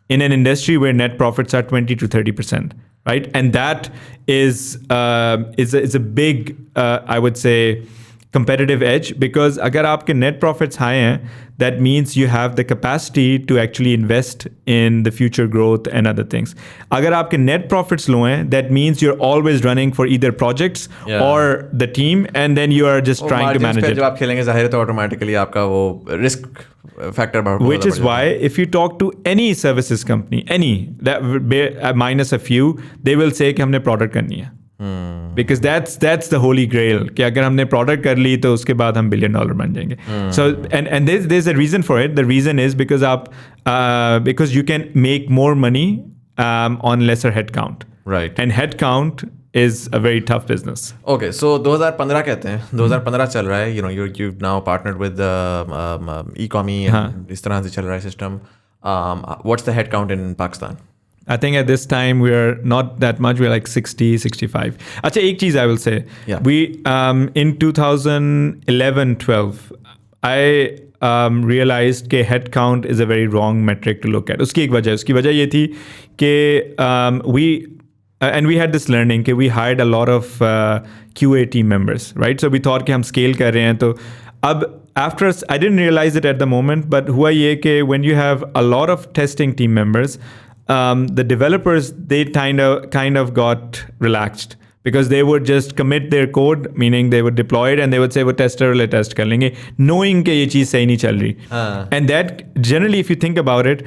In an industry where net profits are 20 to 30%, right? And that is a big, I would say, competitive edge, because agar aapke net profits high hain, that means you have the capacity to actually invest in the future growth and other things. Agar aapke net profits low hain, that means you're always running for either projects or the team, and then you are just trying to manage it. जब आप खेलेंगे ज़ाहिर है तो automatically आपका वो risk factor बढ़. Which is why if you talk to any services company, that minus a few, they will say कि हमने product करनी है. Because that's the holy grail कि अगर हमने product कर ली तो उसके बाद हम $1 billion बन जाएंगे. So and there's a reason for it. The reason is because you can make more money on lesser headcount. Right. And headcount is a very tough business. Okay, so 2015 कहते हैं, 2015 चल रहा है. You know, you've now partnered with e-commy and इस तरह से चल रहा है system. What's the headcount in Pakistan? I think at this time we are not that much. We're like 60, 65. Achha, ek cheez I will say. Yeah. We in 2011-12, I realized that headcount is a very wrong metric to look at. Uski ek wajah. Uski wajah ye thi कि we had this learning कि we hired a lot of QA team members, right? So we thought कि हम scale कर रहे हैं तो अब after I didn't realize it at the moment, but हुआ ये कि when you have a lot of testing team members, the developers, they kind of got relaxed because they would just commit their code, meaning they would deploy it and they would say वो tester वाले test कर लेंगे, knowing कि ये चीज़ सही नहीं चल रही. And that generally, if you think about it,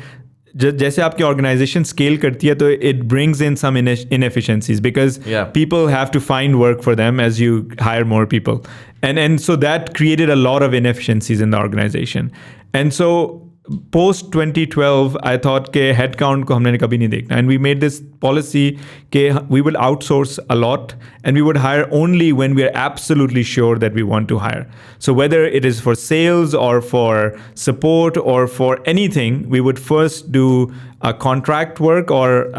जैसे आपकी organization scale करती है तो it brings in some inefficiencies because people have to find work for them as you hire more people. And so that created a lot of inefficiencies in the organization. And so post 2012, I thought के headcount को हमने कभी नहीं देखना, and we made this policy कि we will outsource a lot and we would hire only when we are absolutely sure that we want to hire. So whether it is for sales or for support or for anything, we would first do a contract work or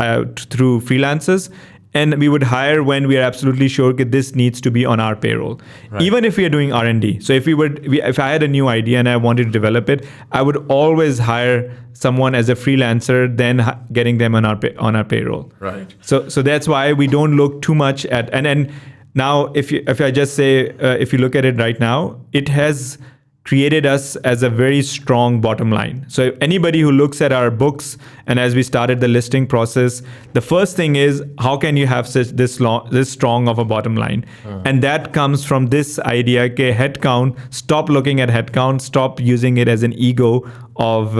through freelancers. and we would hire when we are absolutely sure that this needs to be on our payroll. Right. Even if we are doing R&D. So if I had a new idea and I wanted to develop it, I would always hire someone as a freelancer, then getting them on our payroll. Right. So that's why we don't look too much at, and now if I just say, if you look at it right now, it has created us as a very strong bottom line. So anybody who looks at our books, and as we started the listing process, the first thing is, how can you have this strong of a bottom line? And that comes from this idea ke headcount, stop looking at headcount, stop using it as an ego of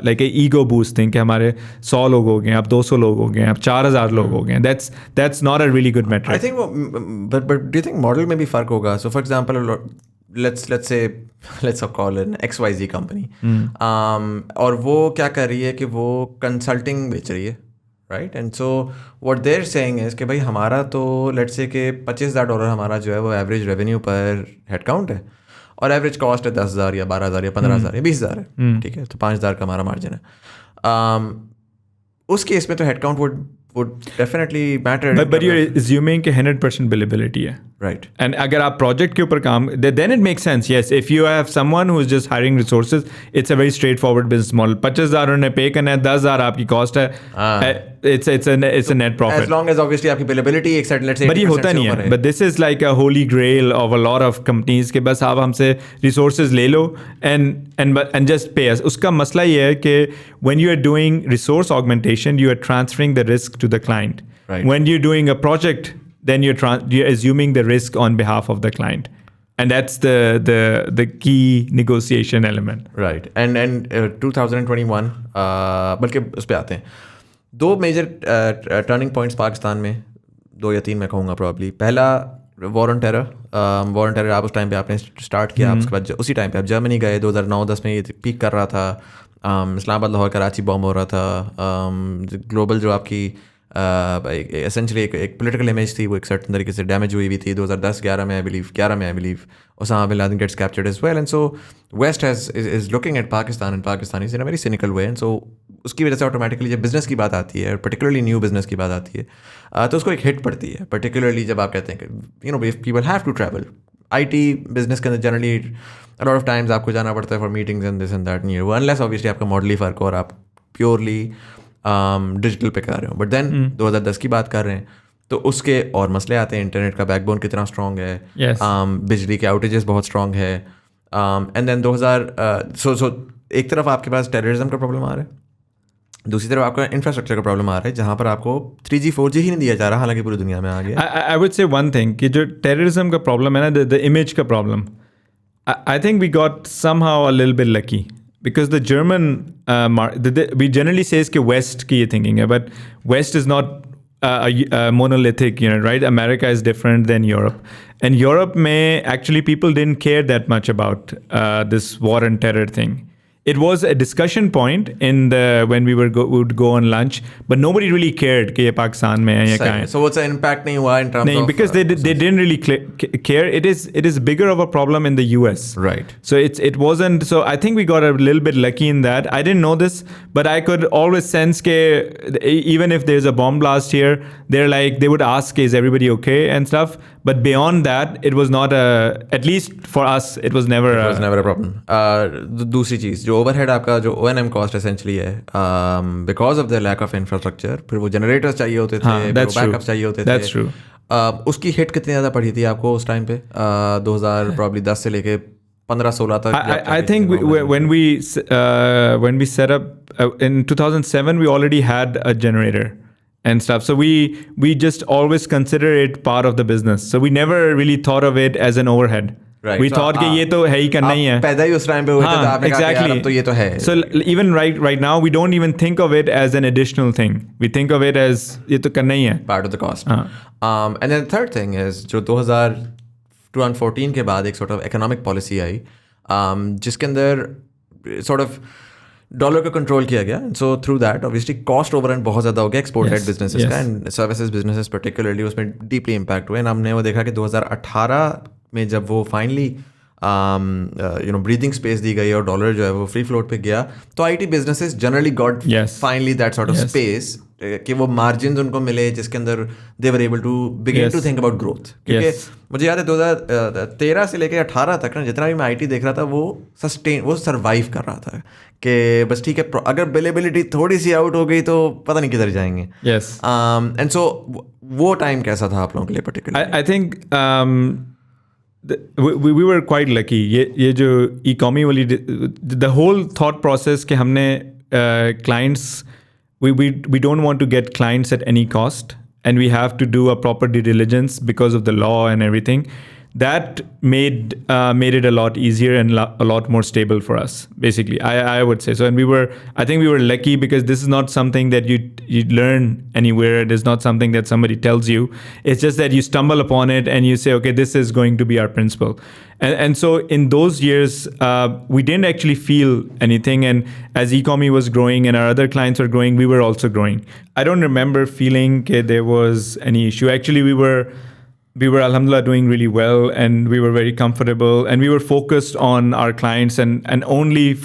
like a ego boosting कि हमारे 100 लोग हो गए, अब 200 लोग हो गए, अब 4000 लोग हो गए. That's not a really good metric. I think, but do you think model में भी फर्क होगा? So for example, let's call it an XYZ company. और वो क्या कर रही है कि वो कंसल्टिंग बेच रही है, right? And so what they're saying is कि भाई हमारा तो let's say कि $25,000 हमारा जो है वो एवरेज रेवेन्यू पर हेडकाउंट है, और एवरेज कॉस्ट है 10,000 या 12,000 या 15,000 या 20,000 है, ठीक है, तो 5,000 का हमारा मार्जिन है. उस केस में तो headcount would definitely matter. But you're assuming कि 100% billability है. Right. And अगर आप project के ऊपर काम, then it makes sense. Yes, if you have someone who is just hiring resources, it's a very straightforward business model. 25,000 उन्हें pay करना है, 10,000 आपकी cost है. It's a net profit. As long as obviously आपकी billability एक certain, let's say, but ये होता नहीं है. But this is like a holy grail of a lot of companies कि बस आप हमसे resources ले लो and just pay us. उसका मसला ये है कि when you are doing resource augmentation, you are transferring the risk to the client. Right. When you're doing a project, then you're assuming the risk on behalf of the client, and that's the key negotiation element. Right. And 2021 बल्कि उस पे आते हैं, 2 major turning points Pakistan में, 2 या 3 मैं कहूँगा probably. पहला वॉर ऑन टेरर आप उस टाइम पे आपने स्टार्ट किया, उसके बाद उसी टाइम पे आप जर्मनी गए. 2009-10 में ये पीक कर रहा था, इस्लामाबाद लाहौर कराची बॉम्ब हो रहा था. ग्लोबल जो आपकी एसेंशली एक पॉलिटिकल इमेज थी वो एक सर्टन तरीके से डैमेज हुई भी थी. 2010-11 में I believe Osama bin Laden gets captured as well, and so West is looking at Pakistan and Pakistanis in a very cynical way, and so उसकी वजह से ऑटोमेटिकली जब बिज़नेस की बात आती है, पर्टिकुलरली न्यू बिज़नेस की बात आती है, तो उसको एक हिट पड़ती है. पर्टिकुलरली जब आप कहते हैं कि if people have to travel, IT business के अंदर generally a lot of times आपको जाना पड़ता है for meetings and this and that, नहीं है अनलेस ऑब्वियसली आपका मॉडल ही फ़र्क हो और आप प्योरली डिजिटल पे कर रहे हो. बट देन 2010 की बात कर रहे हैं तो उसके और मसले आते हैं. इंटरनेट का बैकबोन कितना स्ट्रॉन्ग है, बिजली के आउटेजेस बहुत स्ट्रॉन्ग है, एंड देन 2000 सो एक तरफ आपके पास टेररिज्म का प्रॉब्लम आ रहा है, दूसरी तरफ आपका इंफ्रास्ट्रक्चर का प्रॉब्लम आ रहा है जहाँ पर आपको 3G 4G ही नहीं दिया जा रहा, हालांकि पूरी दुनिया में आ गया. I would say one thing कि जो टेररिज्म का प्रॉब्लम है ना, द इमेज का problem, I think we got somehow a little bit lucky. Because the German, we generally say कि West की ये thinking है, but West is not monolithic, right? America is different than Europe. And Europe में actually people didn't care that much about this war and terror thing. It was a discussion point when we would go on lunch, but nobody really cared कि ये पाकिस्तान में है या कहाँ है. So what's the impact नहीं हुआ in terms of because they didn't really care. It is bigger of a problem in the US. Right. So it wasn't. So I think we got a little bit lucky in that. I didn't know this, but I could always sense that even if there's a bomb blast here, they would ask, is everybody okay and stuff. But beyond that, it was not at least for us, it was never a problem. दूसरी चीज़ जो overhead आपका जो O&M cost essentially है, because of the lack of infrastructure, फिर वो generators चाहिए होते थे, बैकअप चाहिए होते थे. That's true. उसकी हिट कितनी ज़्यादा पड़ी थी आपको उस टाइम पे, 2010 से लेके 15-16 तक? I think when we set up in 2007, we already had a generator and stuff. So we just always consider it part of the business. So we never really thought of it as an overhead. Right. We thought कि ये तो है ही करना ही है. पैदा ही उस time पे हुए थे तो आपने कहा यार अब तो ये तो है. So even right now we don't even think of it as an additional thing. We think of it as ये तो करना ही है. Part of the cost. And then the third thing is जो 2014 के बाद एक sort of economic policy आई, जिसके अंदर sort of डॉलर का कंट्रोल किया गया. So through that obviously cost overrun बहुत ज़्यादा हो गया एक्सपोर्ट हेड बिजनेसेस का, एंड सर्विसेज बिजनेसेस पर्टिकुलरली उसमें डीपली इम्पैक्ट हुए. एंड हमने वो देखा कि 2018 में जब वो फाइनली ब्रीदिंग स्पेस दी गई और डॉलर जो है वो फ्री फ्लोट पे गया, तो IT businesses generally got finally that sort of space कि वो मार्जिन उनको मिले जिसके अंदर they were able to begin to think about growth. क्योंकि मुझे याद है 2013 से लेकर 18 तक ना जितना भी मैं IT देख रहा था वो सर्वाइव कर रहा था कि बस ठीक है, अगर बिलेबिलिटी थोड़ी सी आउट हो गई तो पता नहीं किधर जाएंगे. एंड सो वो टाइम कैसा था आप लोगों के लिए particular? I think we were quite lucky. ये जो e-commerce वाली the whole thought process कि हमने clients we don't want to get clients at any cost, and we have to do a proper due diligence because of the law and everything. That made it a lot easier and a lot more stable for us, basically. I would say so. And I think we were lucky because this is not something that you learn anywhere. It is not something that somebody tells you. It's just that you stumble upon it and you say, okay, this is going to be our principle. And so in those years, we didn't actually feel anything. And as e-commerce was growing and our other clients were growing, we were also growing. I don't remember feeling that there was any issue. Actually, we were alhamdulillah doing really well, and we were very comfortable, and we were focused on our clients and only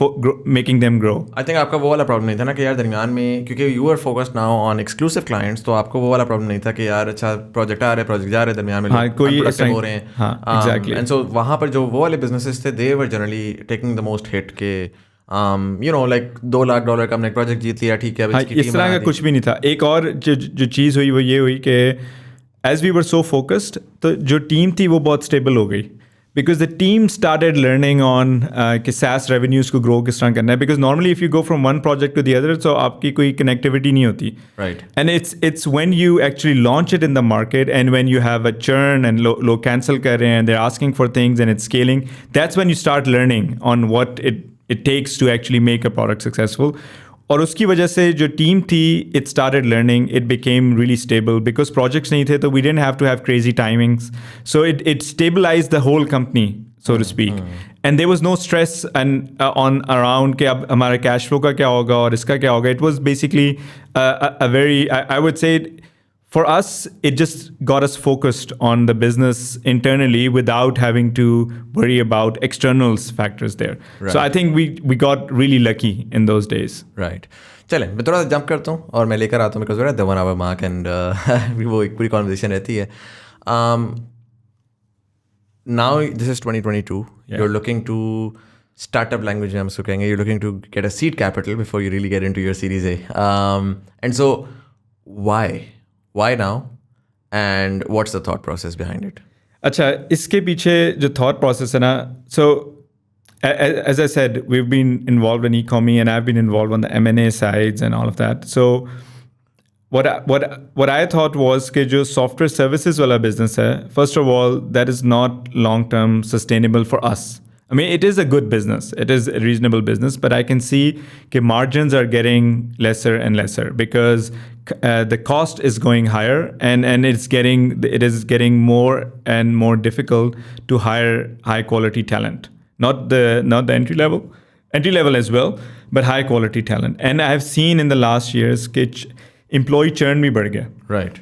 making them grow. I think आपका वो वाला problem नहीं था ना कि यार दरमियान में, क्योंकि you were focused now on exclusive clients, तो आपको वो वाला प्रॉब्लम नहीं था कि यार अच्छा प्रोजेक्ट आ रहे हैं, प्रोजेक्ट जा रहे हैं, दरमियान में unproductive हो रहे हैं. Exactly. And so वहाँ पर जो वो वाले businesses थे, they were generally taking the most hit के like $2 लाख का हमने एक प्रोजेक्ट जीत लिया, ठीक है, इस तरह का कुछ भी नहीं था. एक और जो चीज़ हुई वो ये हुई कि as we were so focused, तो जो टीम थी वो बहुत स्टेबल हो गई, because the team started learning on कि SaaS revenues को grow किस तरह करना है, because normally if you go from one project to the other, so आपकी कोई connectivity नहीं होती. Right. And it's when you actually launch it in the market and when you have a churn and लोग cancel कर रहे हैं and they're asking for things and it's scaling, that's when you start learning on what it takes to actually make a product successful. और उसकी वजह से जो team थी, it started learning, it became really stable because projects नहीं थे, तो we didn't have to have crazy timings. So it stabilized the whole company, so to speak. And there was no stress on around कि अब हमारा cash flow का क्या होगा और इसका क्या होगा. It was basically a very, I would say, for us, it just got us focused on the business internally without having to worry about external factors there. Right. So I think we got really lucky in those days. Right. चलें, मैं थोड़ा सा jump करता हूँ और मैं लेकर आता हूँ because we're at the 1 hour mark and वो एक पूरी conversation रहती है. Now this is 2022. Yeah. You're looking to startup language हम उसको कहेंगे. You're looking to get a seed capital before you really get into your Series A. And so why now, and what's the thought process behind it? अच्छा, इसके पीछे जो thought process है ना, so as I said, we've been involved in e-commerce and I've been involved on the M&A sides and all of that. So what I thought was कि जो software services वाला business है, first of all, that is not long-term sustainable for us. I mean, it is a good business. It is a reasonable business, but I can see that margins are getting lesser and lesser because the cost is going higher, and it is getting more and more difficult to hire high quality talent. Not the entry level as well, but high quality talent. And I have seen in the last years that employee churn भी बढ़ गया. Right.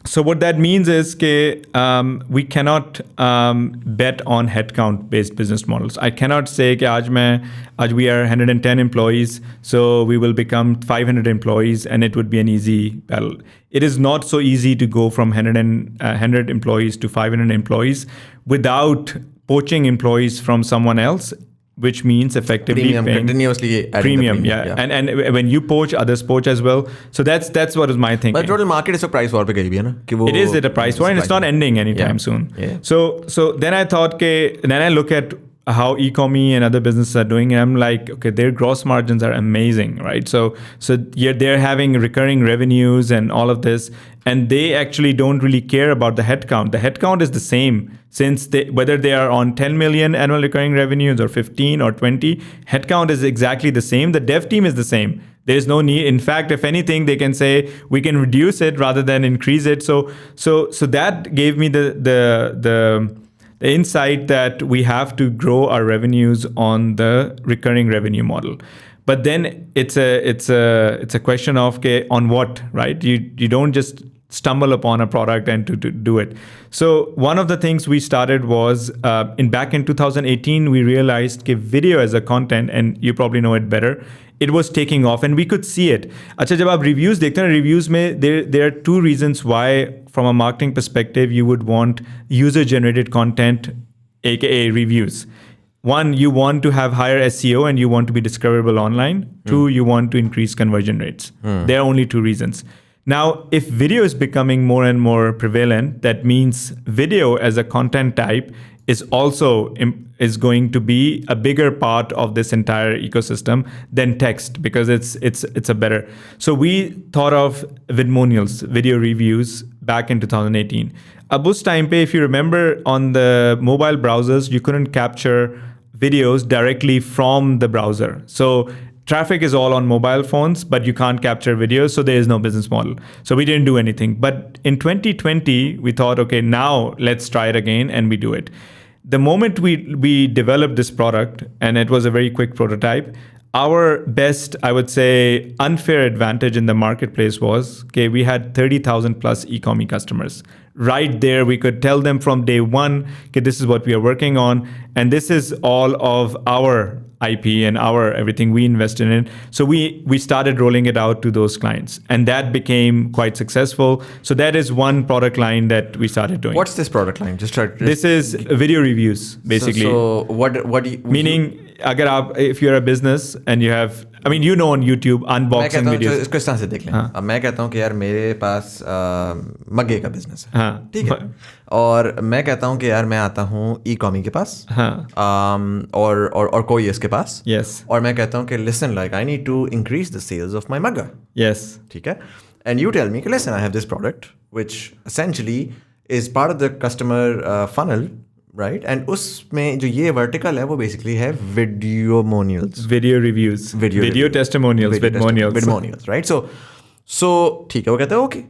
So what that means is that we cannot bet on headcount based business models. I cannot say that आज we are 110 employees, so we will become 500 employees and it would be an easy battle. It is not so easy to go from 100 employees to 500 employees without poaching employees from someone else, which means effectively paying continuously premium. Yeah. And when you poach, others poach as well. So that's what is my thinking. But total market is a price war पे गई भी है ना कि वो it is at a price war and it's not ending anytime soon. Yeah. So then I thought then I look at how e-commerce and other businesses are doing, and I'm like, okay, their gross margins are amazing, right? So they're having recurring revenues and all of this, and they actually don't really care about the headcount. The headcount is the same since whether they are on 10 million annual recurring revenues or 15 or 20, headcount is exactly the same. The dev team is the same. There's no need. In fact, if anything, they can say we can reduce it rather than increase it. So that gave me the insight that we have to grow our revenues on the recurring revenue model. But then it's a question of on what, right? You don't just stumble upon a product and to do it. So one of the things we started was back in 2018, we realized that video as a content, and you probably know it better, it was taking off and we could see it. अच्छा जब आप reviews देखते हैं, reviews में there are two reasons why from a marketing perspective you would want user generated content, aka reviews. One, you want to have higher SEO and you want to be discoverable online. Two, you want to increase conversion rates. There are only two reasons. Now, if video is becoming more and more prevalent, that means video as a content type is also is going to be a bigger part of this entire ecosystem than text, because it's a better. So we thought of vidmonials, video reviews, back in 2018. Ab us time pe, if you remember, on the mobile browsers, you couldn't capture videos directly from the browser. So traffic is all on mobile phones, but you can't capture videos, so there is no business model. So we didn't do anything. But in 2020, we thought, okay, now let's try it again, and we do it. The moment we developed this product, and it was a very quick prototype, our best, I would say, unfair advantage in the marketplace was, okay, we had 30,000 plus e-commerce customers. Right there, we could tell them from day one, okay, this is what we are working on, and this is all of our IP and our everything we invested in. So we started rolling it out to those clients, and that became quite successful. So that is one product line that we started doing. What's this product line? This is video reviews, basically. So what do you... Meaning, if you're a business and you have, I mean, you know, on YouTube, unboxing videos. इसको इस तरह से देख लें. अब मैं कहता हूँ कि यार मेरे पास मग्गे का बिजनेस है. ठीक है. और मैं कहता हूँ कि यार मैं आता हूँ ई-कॉमी के पास. और कोई इसके पास. Yes. और मैं कहता हूँ कि listen, like I need to increase the sales of my mugga. Yes. ठीक है. And you tell me, listen, I have this product which essentially is part of the customer funnel. Right, and उसमें जो ये vertical है वो basically है videomonials, video reviews, video testimonials, vidmonials, right? So ठीक है, वो कहते हैं okay,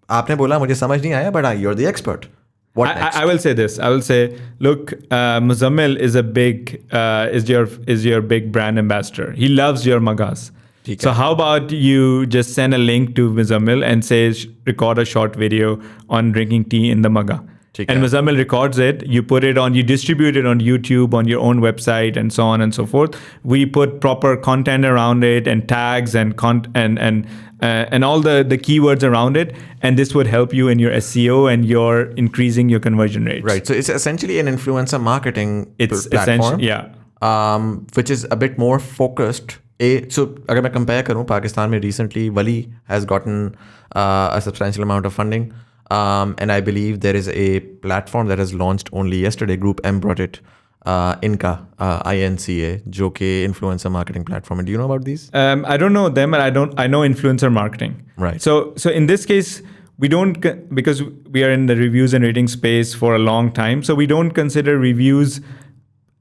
आपने बोला मुझे समझ नहीं आया, but you're the expert. What next? I will say this. I will say, look, Muzamil is a big is your big brand ambassador. He loves your magas. So how about you just send a link to Muzamil and say record a short video on drinking tea in the maga. And Muzamil records it, you put it on, you distribute it on YouTube, on your own website, and so on and so forth. We put proper content around it and tags and all the keywords around it, and this would help you in your SEO and your increasing your conversion rates. Right. So it's essentially an influencer marketing platform. Which is a bit more focused. So अगर मैं compare करूँ, पाकिस्तान में recently Wali has gotten a substantial amount of funding. And I believe there is a platform that has launched only yesterday. Group M brought it. Inca, INCA, जो कि influencer marketing platform. Do you know about these? I don't know them, but I know influencer marketing. Right. So in this case, we don't, because we are in the reviews and rating space for a long time, so we don't consider reviews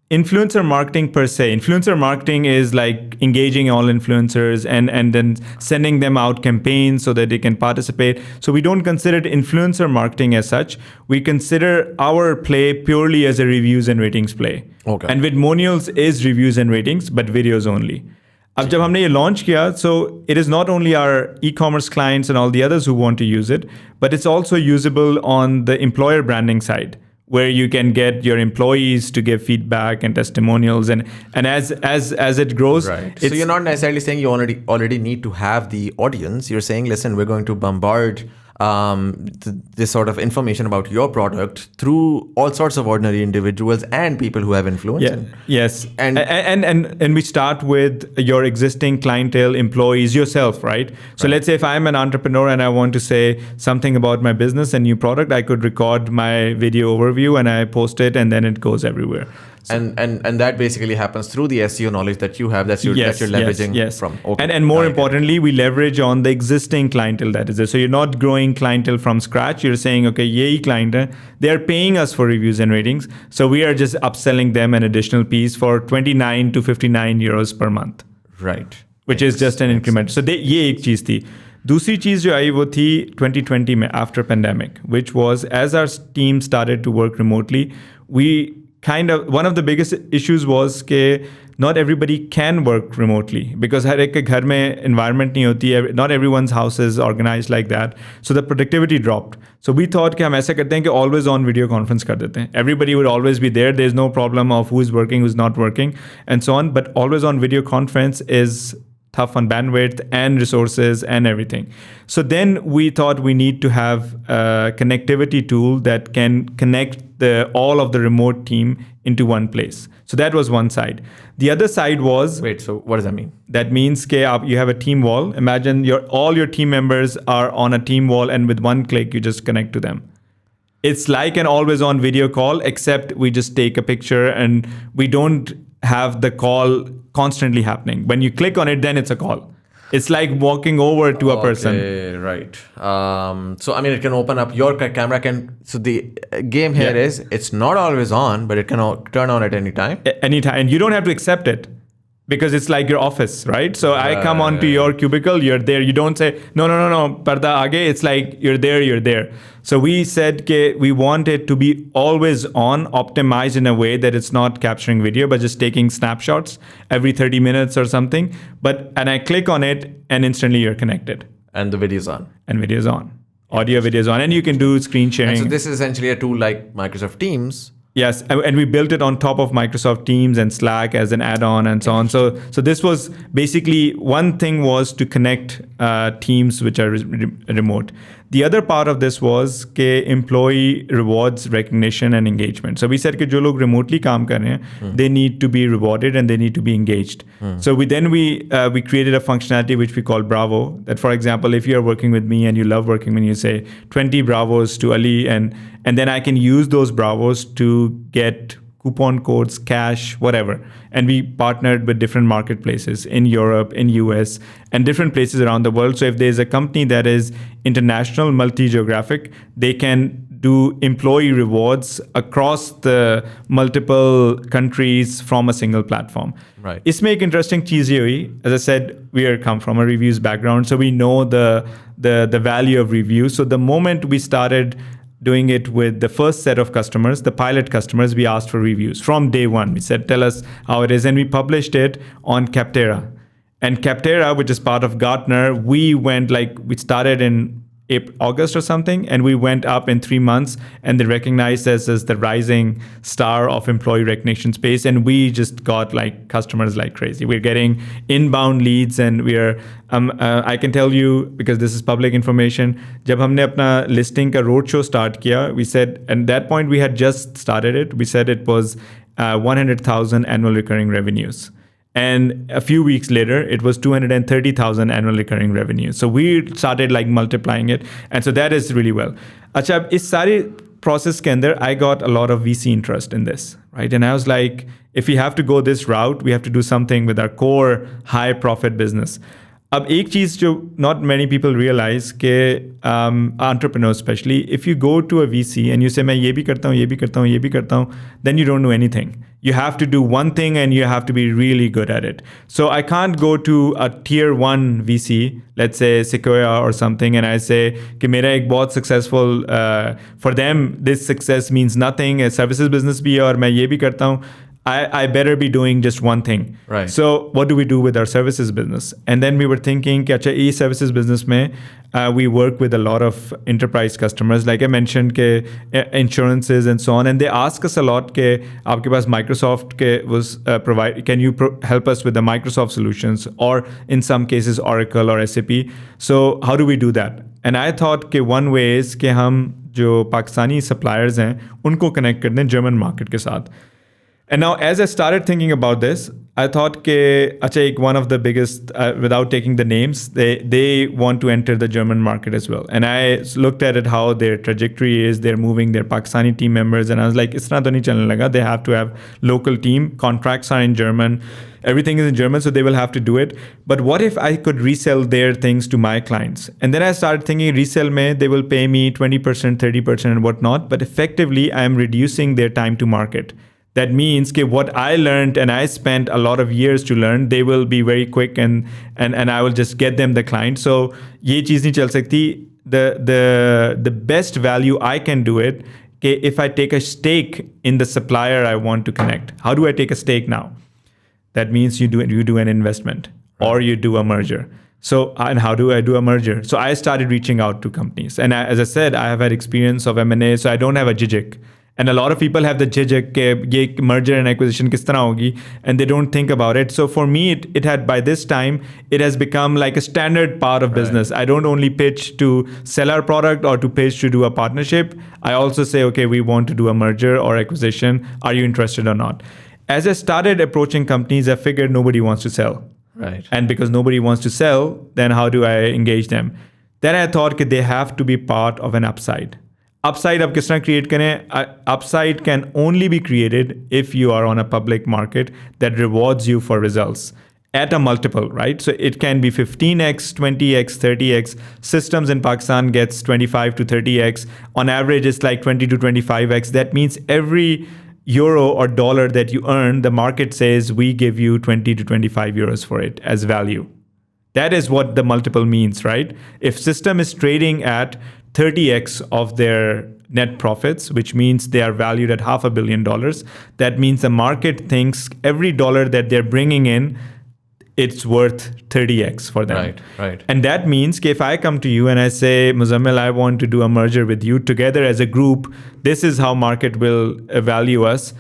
influencer marketing per se. Influencer marketing is like engaging all influencers and then sending them out campaigns so that they can participate. So we don't consider it influencer marketing as such. We consider our play purely as a reviews and ratings play. Okay. And vidmonials is reviews and ratings, but videos only. अब जब हमने ये launch किया, so it is not only our e-commerce clients and all the others who want to use it, but it's also usable on the employer branding side, where you can get your employees to give feedback and testimonials, and as it grows. Right. So you're not necessarily saying you already need to have the audience. You're saying, listen, we're going to bombard this sort of information about your product through all sorts of ordinary individuals and people who have influence. Yeah. Yes. And we start with your existing clientele, employees, yourself, right? So let's say if I'm an entrepreneur and I want to say something about my business and new product, I could record my video overview and I post it, and then it goes everywhere. So, and that basically happens through the SEO knowledge that you have, that you're leveraging from. Okay. And more importantly, we leverage on the existing clientele that is there. So you're not growing clientele from scratch. You're saying, okay, yay clientele, they are paying us for reviews and ratings. So we are just upselling them an additional piece for 29 to 59 euros per month. Right. Which is just an increment. So ये एक चीज थी. दूसरी चीज जो आई वो थी 2020 में after pandemic, which was as our team started to work remotely, we kind of, one of the biggest issues was that not everybody can work remotely because हर एक के घर में environment नहीं होती है, not everyone's house is organized like that, so the productivity dropped. So we thought कि हम ऐसा करते हैं कि always on video conference कर देते हैं. Everybody would always be there. There's no problem of who's working, who's not working, and so on. But always on video conference is tough on bandwidth and resources and everything. So then we thought we need to have a connectivity tool that can connect all of the remote team into one place. So that was one side. The other side was... Wait, so what does that mean? That means you have a team wall. Imagine all your team members are on a team wall, and with one click, you just connect to them. It's like an always on video call, except we just take a picture and we don't have the call constantly happening. When you click on it, then it's a call. It's like walking over to a person. Okay, right. So, I mean, it can open up, your camera can... So, the game here is, it's not always on, but it can turn on at any time. Anytime. And you don't have to accept it because it's like your office, right? So, I come onto your cubicle, you're there. You don't say, no, parda aage. It's like, you're there. So, we said we want it to be always on, optimized in a way that it's not capturing video, but just taking snapshots every 30 minutes or something. And I click on it and instantly you're connected. And the video's on. Audio, video's on. And you can do screen sharing. And so this is essentially a tool like Microsoft Teams. Yes, and we built it on top of Microsoft Teams and Slack as an add-on and so on. So this was basically, one thing was to connect teams which are remote. The other part of this was के employee rewards recognition and engagement. So we said कि जो लोग remotely काम कर रहे हैं, they need to be rewarded and they need to be engaged. So we created a functionality which we call Bravo. That, for example, if you are working with me and you love working with me, you say 20 Bravos to Ali, and then I can use those Bravos to get coupon codes, cash, whatever. And we partnered with different marketplaces in Europe, in US, and different places around the world. So if there's a company that is international, multi-geographic, they can do employee rewards across the multiple countries from a single platform. Right. Isme ek interesting cheez ye hui. As I said, we come from a reviews background, so we know the value of reviews. So the moment we started doing it with the first set of customers, the pilot customers, we asked for reviews from day one. We said, tell us how it is. And we published it on Capterra. And Capterra, which is part of Gartner, we started in August or something, and we went up in 3 months, and they recognized us as the rising star of employee recognition space. And we just got customers like crazy. We're getting inbound leads, and I can tell you, because this is public information, जब हमने अपना listing का roadshow start किया, we said, and at that point we had just started it, we said it was 100,000 annual recurring revenues. And a few weeks later, it was 230,000 annual recurring revenue. So we started multiplying it. And so that is really well. Achha, is sari process ke andar, I got a lot of VC interest in this, right? And I was like, if we have to go this route, we have to do something with our core high profit business. अब एक चीज़ जो not many people realize कि entrepreneurs especially, if you go to a VC and you say मैं ये भी करता हूँ, then you don't know anything. You have to do one thing and you have to be really good at it. So I can't go to a tier 1 VC, let's say Sequoia or something, and I say कि मेरा एक बहुत successful, for them this success means nothing, a services business भी है और मैं ये भी करता हूँ. I better be doing just one thing. Right. So what do we do with our services business? And then we were thinking, कि e-services business में, we work with a lot of enterprise customers. Like I mentioned, के insurances and so on. And they ask us a lot, कि आपके पास Microsoft के was can you help us with the Microsoft solutions? Or in some cases, Oracle or SAP. So how do we do that? And I thought कि one way is कि हम जो Pakistani suppliers हैं, उनको connect कर दें German market के साथ. And now, as I started thinking about this, I thought that one of the biggest, without taking the names, they want to enter the German market as well. And I looked at it, how their trajectory is, they're moving their Pakistani team members. And I was like, it's not only chalne laga, they have to have local team, contracts are in German, everything is in German, so they will have to do it. But what if I could resell their things to my clients? And then I started thinking, resell mein, they will pay me 20%, 30% and whatnot. But effectively, I am reducing their time to market. That means that what I learned and I spent a lot of years to learn, they will be very quick and I will just get them the client. So ye cheez nahi chal sakti. The best value I can do it, if I take a stake in the supplier I want to connect. How do I take a stake now? That means you do an investment or you do a merger. So, and how do I do a merger? So I started reaching out to companies. And as I said, I have had experience of M&A, so I don't have a jijik. And a lot of people have the jijik ke ye merger and acquisition kis tarah hogi, and they don't think about it. So for me, it had, by this time, it has become like a standard part of business. I don't only pitch to sell our product or to pitch to do a partnership. I also say, okay, we want to do a merger or acquisition. Are you interested or not? As I started approaching companies, I figured nobody wants to sell. Right. And because nobody wants to sell, then how do I engage them? Then I thought that they have to be part of an upside. Upside आप किस तरह create करें? Upside can only be created if you are on a public market that rewards you for results at a multiple, right? So it can be 15x, 20x, 30x. Systems in Pakistan gets 25 to 30x. On average, it's like 20 to 25x. That means every euro or dollar that you earn, the market says we give you 20 to 25 euros for it as value. That is what the multiple means, right? If system is trading at 30x of their net profits, which means they are valued at $500 million, that means the market thinks every dollar that they're bringing in, it's worth 30x for them. Right. And that means if I come to you and I say, Muzamil, I want to do a merger with you together as a group, this is how market will value us.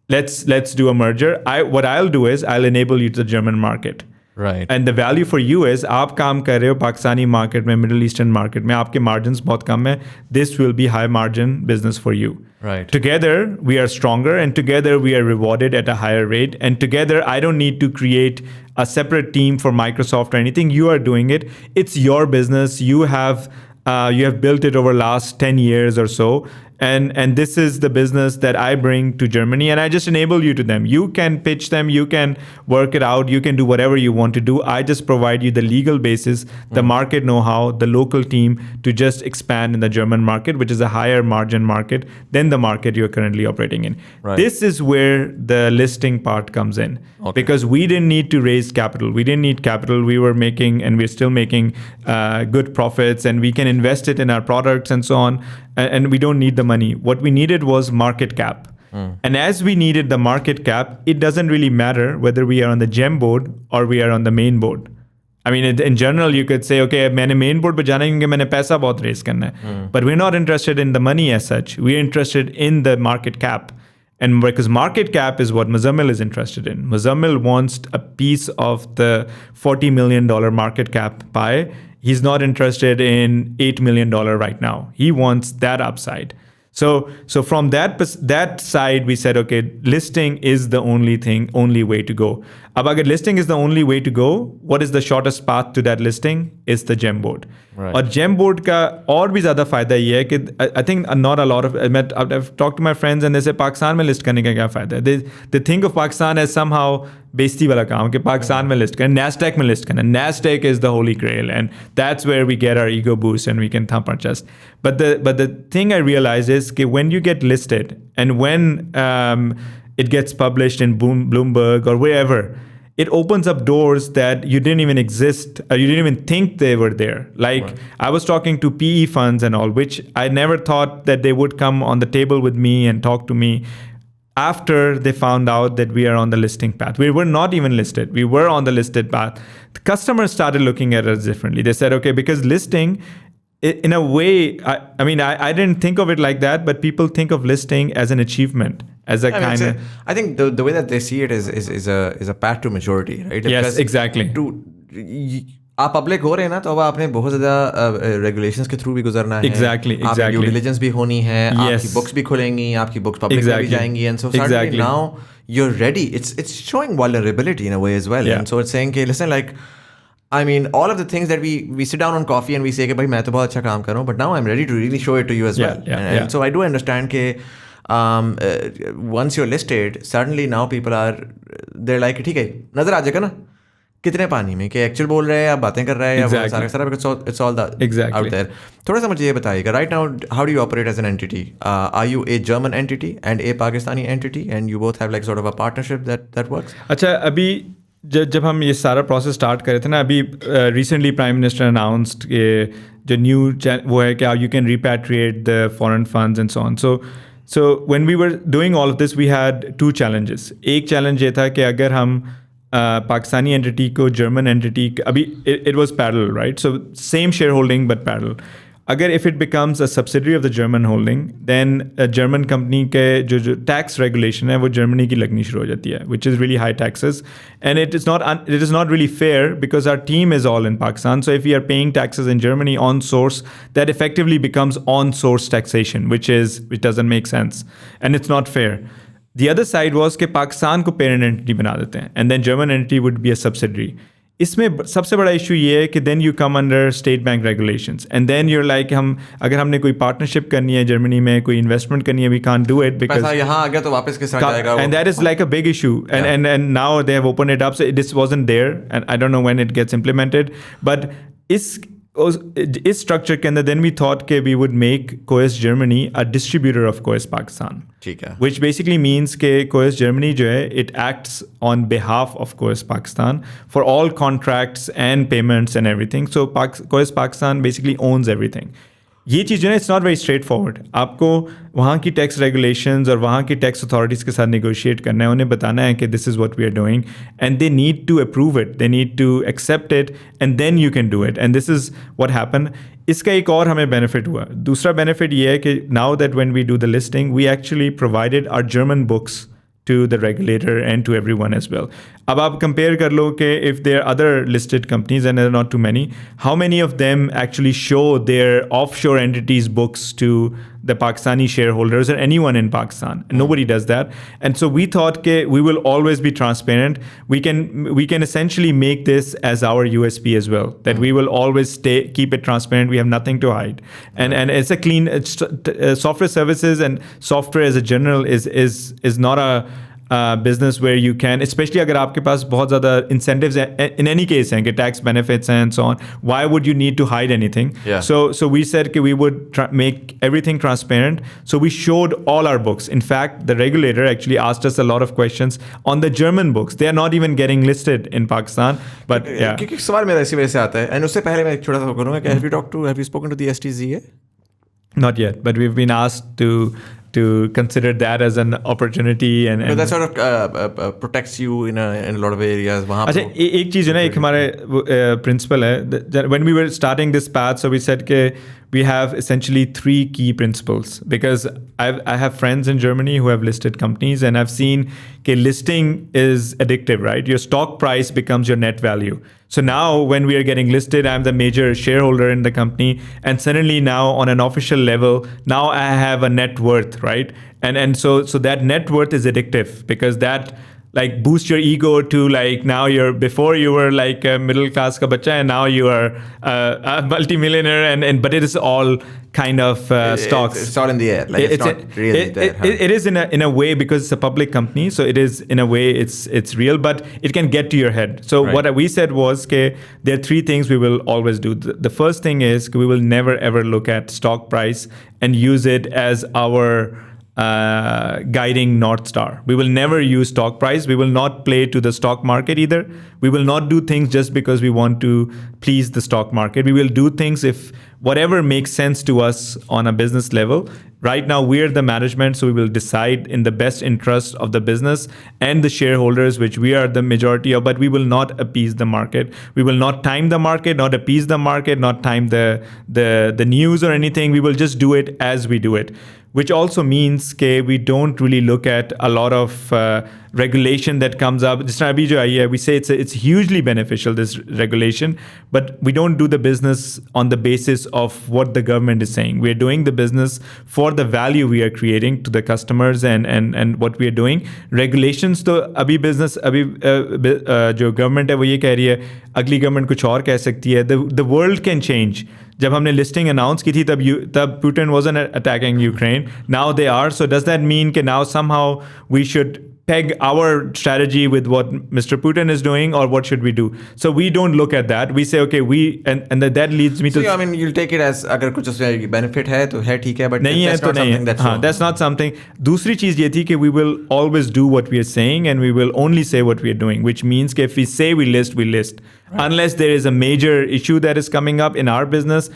Let's do a merger. What I'll do is I'll enable you to the German market. Right. And the value for you is आप काम कर रहे हो Pakistani market में, middle eastern market में, आपके margins बहुत कम है. This will be high margin business for you. Right. Together we are stronger, and together we are rewarded at a higher rate, and together I don't need to create a separate team for Microsoft or anything. You are doing it. It's your business. You have built it over last 10 years or so. And this is the business that I bring to Germany, and I just enable you to them. You can pitch them, you can work it out, you can do whatever you want to do. I just provide you the legal basis, the market know-how, the local team to just expand in the German market, which is a higher margin market than the market you're currently operating in. Right. This is where the listing part comes in. Okay. Because we didn't need to raise capital. We didn't need capital. We were making, and we're still making good profits, and we can invest it in our products and so on. And we don't need the money. What we needed was market cap. And as we needed the market cap, it doesn't really matter whether we are on the gem board or we are on the main board. I mean, in general, you could say, okay, मैंने main board पे जाना है क्योंकि मैंने पैसा बहुत raise करना है. But we're not interested in the money as such. We're interested in the market cap. And because market cap is what Muzamil is interested in. Muzamil wants a piece of the $40 million market cap pie. He's not interested in $8 million right now. He wants that upside. So from that side, we said, okay, listing is the only way to go. Ab agar listing is the only way to go, what is the shortest path to that listing? Is the gem board. Right. और gem board का और भी ज़्यादा फ़ायदा ये है कि I think not a lot of, I've talked to my friends and they say Pakistan में लिस्ट करने का क्या फ़ायदा है? They think of Pakistan as somehow बेइज्जती वाला काम कि पाकिस्तान में लिस्ट करना, NASDAQ में लिस्ट करना. NASDAQ is the holy grail, and that's where we get our ego boost and we can thump our chest. But the thing I realize is that when you get listed and when it gets published in Bloomberg or wherever, it opens up doors that you didn't even exist, or you didn't even think they were there. Like, right. I was talking to PE funds and all, which I never thought that they would come on the table with me and talk to me after they found out that we are on the listing path. We were not even listed. We were on the listed path. The customers started looking at us differently. They said, okay, because listing, in a way, I didn't think of it like that, but people think of listing as an achievement. As a kind of, I think the way that they see it is a path to maturity, right? Yes, because exactly. आप public हो रहे हैं ना, तो अब आपने बहुत ज़्यादा रेगुलेशंस के थ्रू भी गुजरना है. Exactly. आपकी ड्यू डिलिजेंस भी होनी है. आपकी बुक्स भी खुलेंगी, आपकी बुक्स पब्लिक में भी जाएंगी, and so suddenly now you're ready. It's showing vulnerability in a way as well, and so it's saying, okay, listen, like, I mean, all of the things that we sit down on coffee and we say कि भाई मैं तो बहुत अच्छा काम कर रहा हूँ, but now I'm ready to really show it to you as well. And so I do understand कि once you're listed, suddenly now people they're like, ठीक है, नजर आ जाएगा ना कितने पानी में, कि एक्चुअल बोल रहे हैं या बातें कर रहे हैं या सारा, because it's all that out there. थोड़ा सा मुझे ये बताइएगा, right now how do you operate as an entity? Are you a German entity and a Pakistani entity, and you both have like sort of a partnership that works? अच्छा, अभी जब हम ये सारा प्रोसेस स्टार्ट करे थे ना, अभी रिसेंटली प्राइम मिनिस्टर अनाउंस्ड कि जो न्यू वो है कि you can repatriate the foreign funds and so on. So when we were doing all of this, we had two challenges. एक चैलेंज ये था कि अगर हम Pakistani entity को German entity अभी it was parallel, right? So same shareholding but parallel. अगर if it becomes a subsidiary of the German holding, then a German company के जो tax regulation है वो Germany की लगनी शुरू हो जाती है, which is really high taxes, and it is not really fair because our team is all in Pakistan. So if we are paying taxes in Germany on source, that effectively becomes on source taxation, which doesn't make sense, and it's not fair. The other side was कि पाकिस्तान को parent entity बना देते हैं, and then German entity would be a subsidiary. इसमें सबसे बड़ा issue ये है कि then you come under State Bank regulations and then you're like अगर हमने कोई पार्टनरशिप करनी है जर्मनी में कोई इन्वेस्टमेंट करनी है we can't do it because यहाँ आ गया तो वापस किस तरह जाएगा and that is like a big issue and now they have open it up so this wasn't there and I don't know when it gets implemented but इस structure के अंदर देन वी थॉट के we would make Coes Germany a distributor of Coes Pakistan ठीक है which basically means के कोएस Germany जो है it acts on behalf of कोएस Pakistan for all contracts and payments and everything so कोएस Pakistan basically owns everything. ये चीज़ जो है it's not very straight forward आपको वहाँ की टैक्स रेगुलेशंस और वहाँ की टैक्स अथॉरिटीज़ के साथ नेगोशिएट करना है उन्हें बताना है कि this is what we are doing and they need to approve it they need to accept it and then you can do it and this is what happen. इसका एक और हमें बेनिफिट हुआ. दूसरा बेनिफिट ये है कि now that when we do the listing we actually provided our German books to the regulator and to everyone as well. अब आप compare कर लो कि if there are other listed companies and there are not too many, how many of them actually show their offshore entities books to the Pakistani shareholders or anyone in Pakistan? Nobody does that. And so we thought that we will always be transparent. We can essentially make this as our USP as well, that we will always keep it transparent. We have nothing to hide. And it's a clean software services and software as a general is not a business where you can, especially अगर आपके पास बहुत ज़्यादा incentives in any case हैं कि tax benefits and so on, why would you need to hide anything? Yeah. So we said that we would make everything transparent. So we showed all our books. In fact, the regulator actually asked us a lot of questions on the German books. They are not even getting listed in Pakistan. But yeah. क्योंकि सवाल मेरा इसी वजह से आता है. And उससे पहले मैं एक छोटा सा करूँगा कि have you spoken to the STZA? Not yet, but we've been asked to consider that as an opportunity and that sort of protects you in a lot of areas. वहाँ अच्छा एक चीज़ है ना एक हमारे principle है when we were starting this path so we said के we have essentially 3 key principles because I have friends in Germany who have listed companies and I've seen that listing is addictive, right? Your stock price becomes your net value. So now when we are getting listed, I'm the major shareholder in the company and suddenly now on an official level, now I have a net worth, right? And so that net worth is addictive because that like boost your ego to like now before you were like a middle class ka bacha and now you are a multimillionaire and but it is all kind of stocks. It's all in the air. Like it's not really there. It is in a way because it's a public company, so it is in a way it's real, but it can get to your head. So right. What we said was that there are 3 things we will always do. The first thing is we will never ever look at stock price and use it as our guiding North Star. We will never use stock price. We will not play to the stock market either. We will not do things just because we want to please the stock market. We will do things if whatever makes sense to us on a business level. Right now, we're the management, so we will decide in the best interest of the business and the shareholders, which we are the majority of, but we will not appease the market. We will not time the market, not appease the market, not time the news or anything. We will just do it as we do it. Which also means that we don't really look at a lot of regulation that comes up. We say it's hugely beneficial, this regulation, but we don't do the business on the basis of what the government is saying. We are doing the business for the value we are creating to the customers and what we are doing. Regulations to abhi business, jo government hai wo ye keh rahi hai, agli government kuch aur keh sakti hai. The world can change. जब हमने listing announce की थी तब Putin wasn't attacking Ukraine. Now they are. So does that mean that now somehow we should peg our strategy with what Mr. Putin is doing, or what should we do? So we don't look at that. We say, okay, and that leads me to. So I mean, you'll take it as अगर कुछ उसमें benefit है तो है ठीक है, but नहीं that's not something that's wrong. That's not something. दूसरी चीज ये थी कि we will always do what we are saying, and we will only say what we are doing, which means that if we say we list, we list. Right. Unless there is a major issue that is coming up in our business,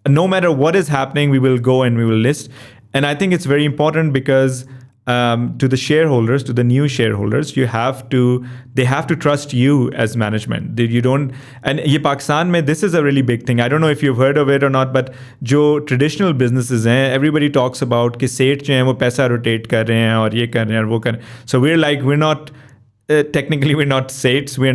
no matter what is happening, we will go and we will list. And I think it's very important because to the shareholders, to the new shareholders, they have to trust you as management. You don't, and ye Pakistan mein, this is a really big thing. I don't know if you've heard of it or not, but jo traditional businesses hain, everybody talks about कि सेठ जो हैं वो पैसा rotate कर रहे हैं और ये कर रहे हैं और वो कर रहे हैं. So we're not technically we're not sates, we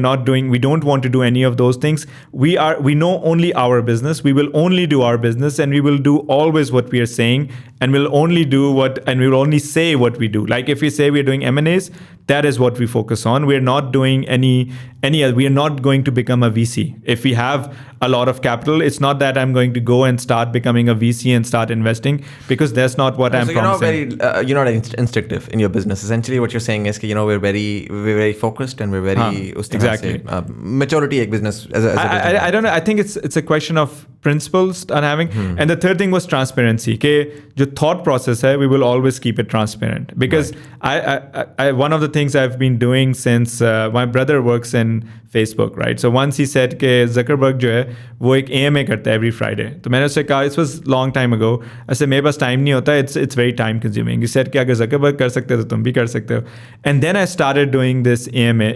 don't want to do any of those things. We know only our business, we will only do our business, and we will do always what we are saying, and we will only say what we do. Like if we say we're doing M&As, that is what we focus on. We're not doing any we are not going to become a VC. If we have a lot of capital, it's not that I'm going to go and start becoming a VC and start investing, because that's not what I'm promising. You're not instinctive in your business. Essentially what you're saying is we're very focused, and we're very exactly maturity ek business as a I don't know. I think it's a question of principles on having. And the third thing was transparency. Ke jo thought process hai, we will always keep it transparent, because I one of the things I've been doing since my brother works in Facebook, right? So once he said कि Zuckerberg जो है वो एक AMA करता है every Friday. तो मैंने उससे कहा, it was long time ago, ऐसे मेरे पास time नहीं होता, it's very time consuming. He said कि अगर Zuckerberg कर सकते हो तो तुम भी कर सकते हो. And then I started doing this AMA.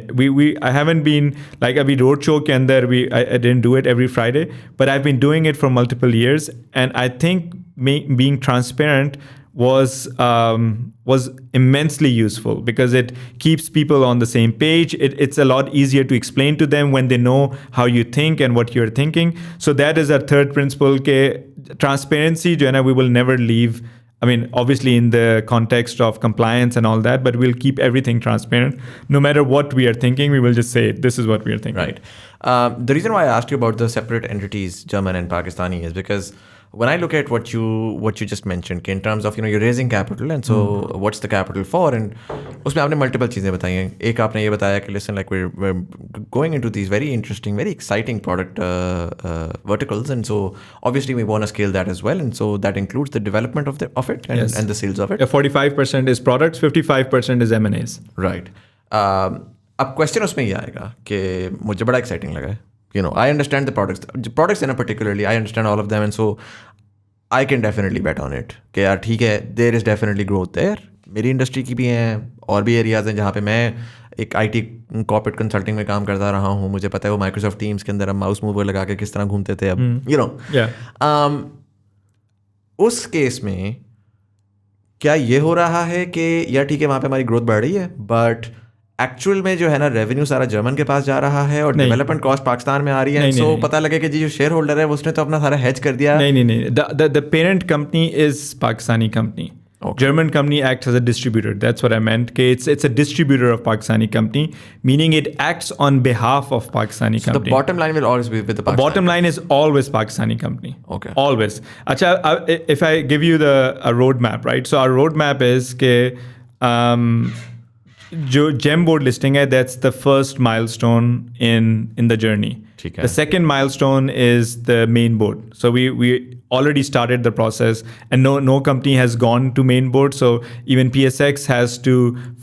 I haven't been like अभी road show के अंदर I didn't do it every Friday, but I've been doing it for multiple years, and I think being transparent was immensely useful, because it keeps people on the same page. It's a lot easier to explain to them when they know how you think and what you're thinking. So that is our third principle, ke transparency jo hai na, we will never leave. I mean, obviously in the context of compliance and all that, but we'll keep everything transparent. No matter what we are thinking, we will just say, this is what we are thinking. Right. The reason why I asked you about the separate entities, German and Pakistani, is because when I look at what you just mentioned, in terms of you're raising capital, and so what's the capital for, and उसमें आपने multiple चीज़ें बताई हैं. एक आपने ये बताया कि listen, like we're going into these very interesting, very exciting product verticals, and so obviously we want to scale that as well, and so that includes the development of it and, yes, and the sales of it. 45% is products, 55% is M&As. Right. अब question उसमें ये आएगा कि मुझे बड़ा exciting लगा है. I understand the products in a particularly, I understand all of them, and so I can definitely bet on it. कि यार ठीक है, there is definitely growth there. मेरी इंडस्ट्री की भी हैं, और भी एरियाज हैं जहाँ पे मैं एक IT कॉर्पोरेट कंसल्टिंग में काम करता रहा हूँ. मुझे पता है वो माइक्रोसॉफ्ट टीम्स के अंदर हम माउस मूवर लगा के किस तरह घूमते थे. अब उस केस में क्या ये हो रहा है कि यार ठीक है वहाँ पे हमारी ग्रोथ बढ़ रही है, बट एक्चुअल में जो है ना रेवेन्यू सारा जर्मन के पास जा रहा है और डेवलपमेंट कॉस्ट पाकिस्तान में आ रही है. सो पता लगे कि जी जो शेयर होल्डर है उसने तो अपना सारा हेज कर दिया. नहीं. The parent company is Pakistani company. Okay. German company acts as a distributor. That's what I meant. It's a distributor of Pakistani company, meaning it acts on behalf of Pakistani company. The bottom line will always be with the Pakistani. The bottom line is always Pakistani company. Okay. Always. Acha, if I give you a roadmap, right? So our roadmap is कि जो gem board listing hai, that's the first milestone in the journey. The second milestone is the main board. So we already started the process, and no company has gone to main board. So even PSX has to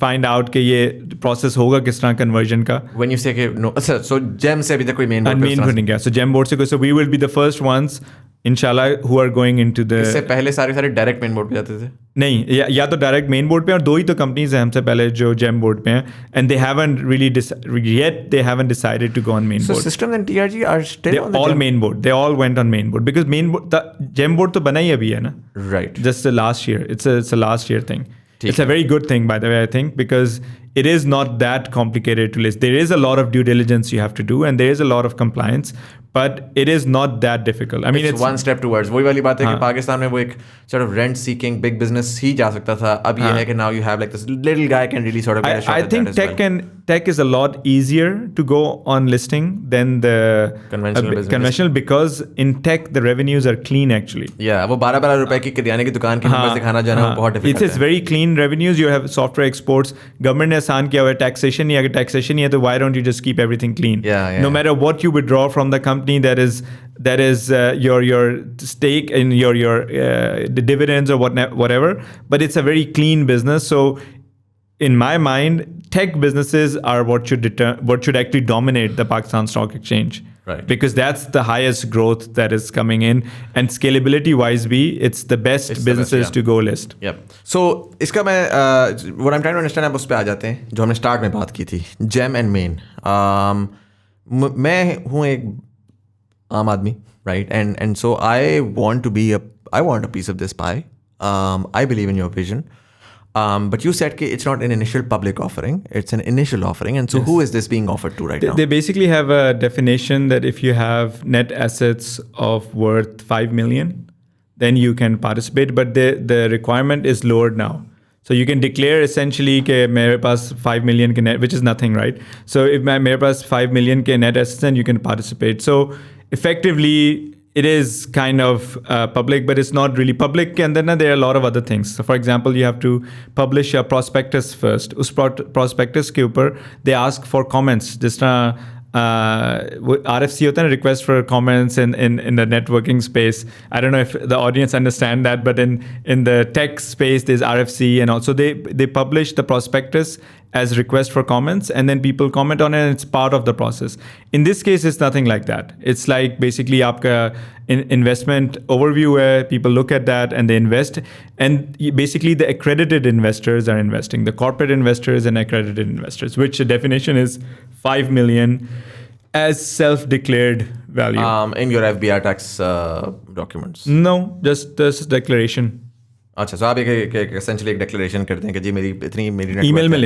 find out कि ये process होगा किस तरह conversion का. When you say कि no, so gem से अभी तक कोई main board नहीं गया. So gem board से so we will be the first ones, inshallah, who are going into the. इससे पहले सारे डायरेक्ट मेन बोर्ड पे जाते थे. नहीं, या तो डायरेक्ट मेन बोर्ड पे, और दो ही तो कंपनीज हैं हमसे पहले जो जेम बोर्ड पे हैं, and they haven't really they haven't decided to go on main board. So systems and TRG are still on the all main board. They all went on main board because main board the gem board तो बना ही अभी है ना. Right. Just the last year. It's a last year thing. It's a very good thing, by the way, I think, because it is not that complicated to list. There is a lot of due diligence you have to do, and there is a lot of compliance, but it is not that difficult. I mean, it's one step towards. वही वाली बात है कि पाकिस्तान में वो एक sort of rent seeking big business ही जा सकता था. अब ये है कि now you have like this little guy can really sort of get a shot I at think that as well. tech is a lot easier to go on listing than the conventional because in tech the revenues are clean actually. Yeah, वो 12 रुपए की किराने की दुकान के number दिखाना जाना बहुत difficult है. It's very clean revenues. You have software exports. Government ने आसान किया हुआ है. Taxation नहीं, अगर taxation नहीं है तो why don't you just keep everything clean? Yeah. No matter what you withdraw from the company, that is your stake in your the dividends or whatever. But it's a very clean business. So in my mind, tech businesses are what should actually dominate the Pakistan Stock Exchange. Right. Because that's the highest growth that is coming in, and scalability wise, it's the best businesses to go list. Yep. So इसका मैं what I'm trying to understand, अब उस पे आ जाते हैं जो हमने start में बात की थी, gem and main. मैं हूँ एक आम आदमी, right? And so I want a piece of this pie. I believe in your vision. But you said it's not an initial public offering, it's an initial offering. And so who is this being offered to right now? They basically have a definition that if you have net assets of worth 5 million, then you can participate. But the requirement is lowered now. So you can declare essentially that मेरे पास 5 million के net, which is nothing, right? So if मेरे पास 5 million के net assets, then you can participate. So effectively, it is kind of public, but it's not really public. And then there are a lot of other things. So for example, you have to publish a prospectus first. उस prospectus के ऊपर they ask for comments. जिस तरह RFC होता है, request for comments in the networking space. I don't know if the audience understand that, but in the tech space, there's RFC, and also they publish the prospectus as request for comments, and then people comment on it, and it's part of the process. In this case, it's nothing like that. It's like basically आपका investment overview where people look at that and they invest, and basically the accredited investors are investing, the corporate investors and accredited investors, which the definition is 5 million as self-declared value. In your FBR tax documents? No, just this declaration. अच्छा, so आप एक essentially एक declaration करते हैं कि जी मेरी net email में